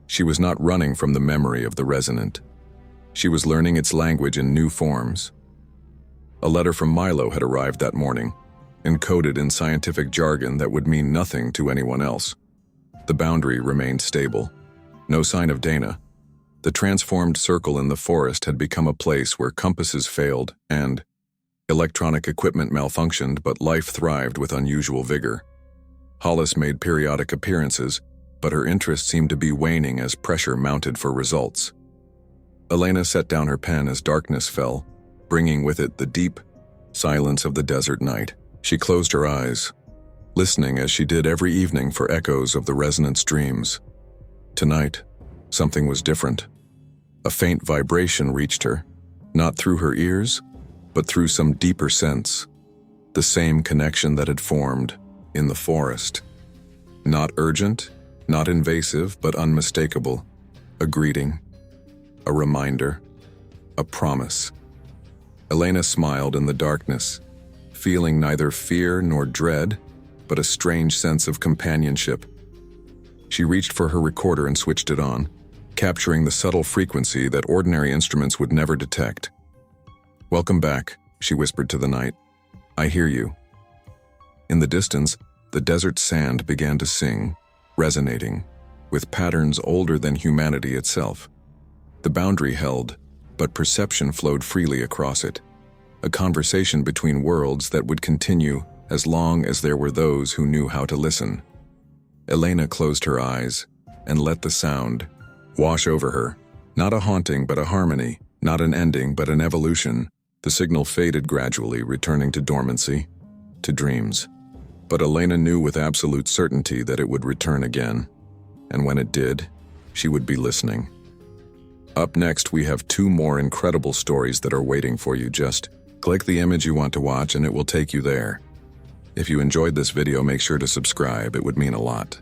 She was not running from the memory of the resonant. She was learning its language in new forms. A letter from Milo had arrived that morning, encoded in scientific jargon that would mean nothing to anyone else. The boundary remained stable. No sign of Dana. The transformed circle in the forest had become a place where compasses failed and electronic equipment malfunctioned, but life thrived with unusual vigor. Hollis made periodic appearances, but her interest seemed to be waning as pressure mounted for results. Elena set down her pen as darkness fell, bringing with it the deep silence of the desert night. She closed her eyes, listening as she did every evening for echoes of the resonant streams. Tonight, something was different. A faint vibration reached her, not through her ears, but through some deeper sense, the same connection that had formed in the forest. Not urgent, not invasive, but unmistakable. A greeting, a reminder, a promise. Elena smiled in the darkness, feeling neither fear nor dread, but a strange sense of companionship. She reached for her recorder and switched it on, capturing the subtle frequency that ordinary instruments would never detect. "Welcome back," she whispered to the night. "I hear you." In the distance, the desert sand began to sing, resonating, with patterns older than humanity itself. The boundary held, but perception flowed freely across it, a conversation between worlds that would continue as long as there were those who knew how to listen. Elena closed her eyes and let the sound wash over her. Not a haunting, but a harmony. Not an ending, but an evolution. The signal faded gradually, returning to dormancy, to dreams. But Elena knew with absolute certainty that it would return again. And when it did, she would be listening. Up next, we have 2 more incredible stories that are waiting for you. Just click the image you want to watch and it will take you there. If you enjoyed this video, make sure to subscribe. It would mean a lot.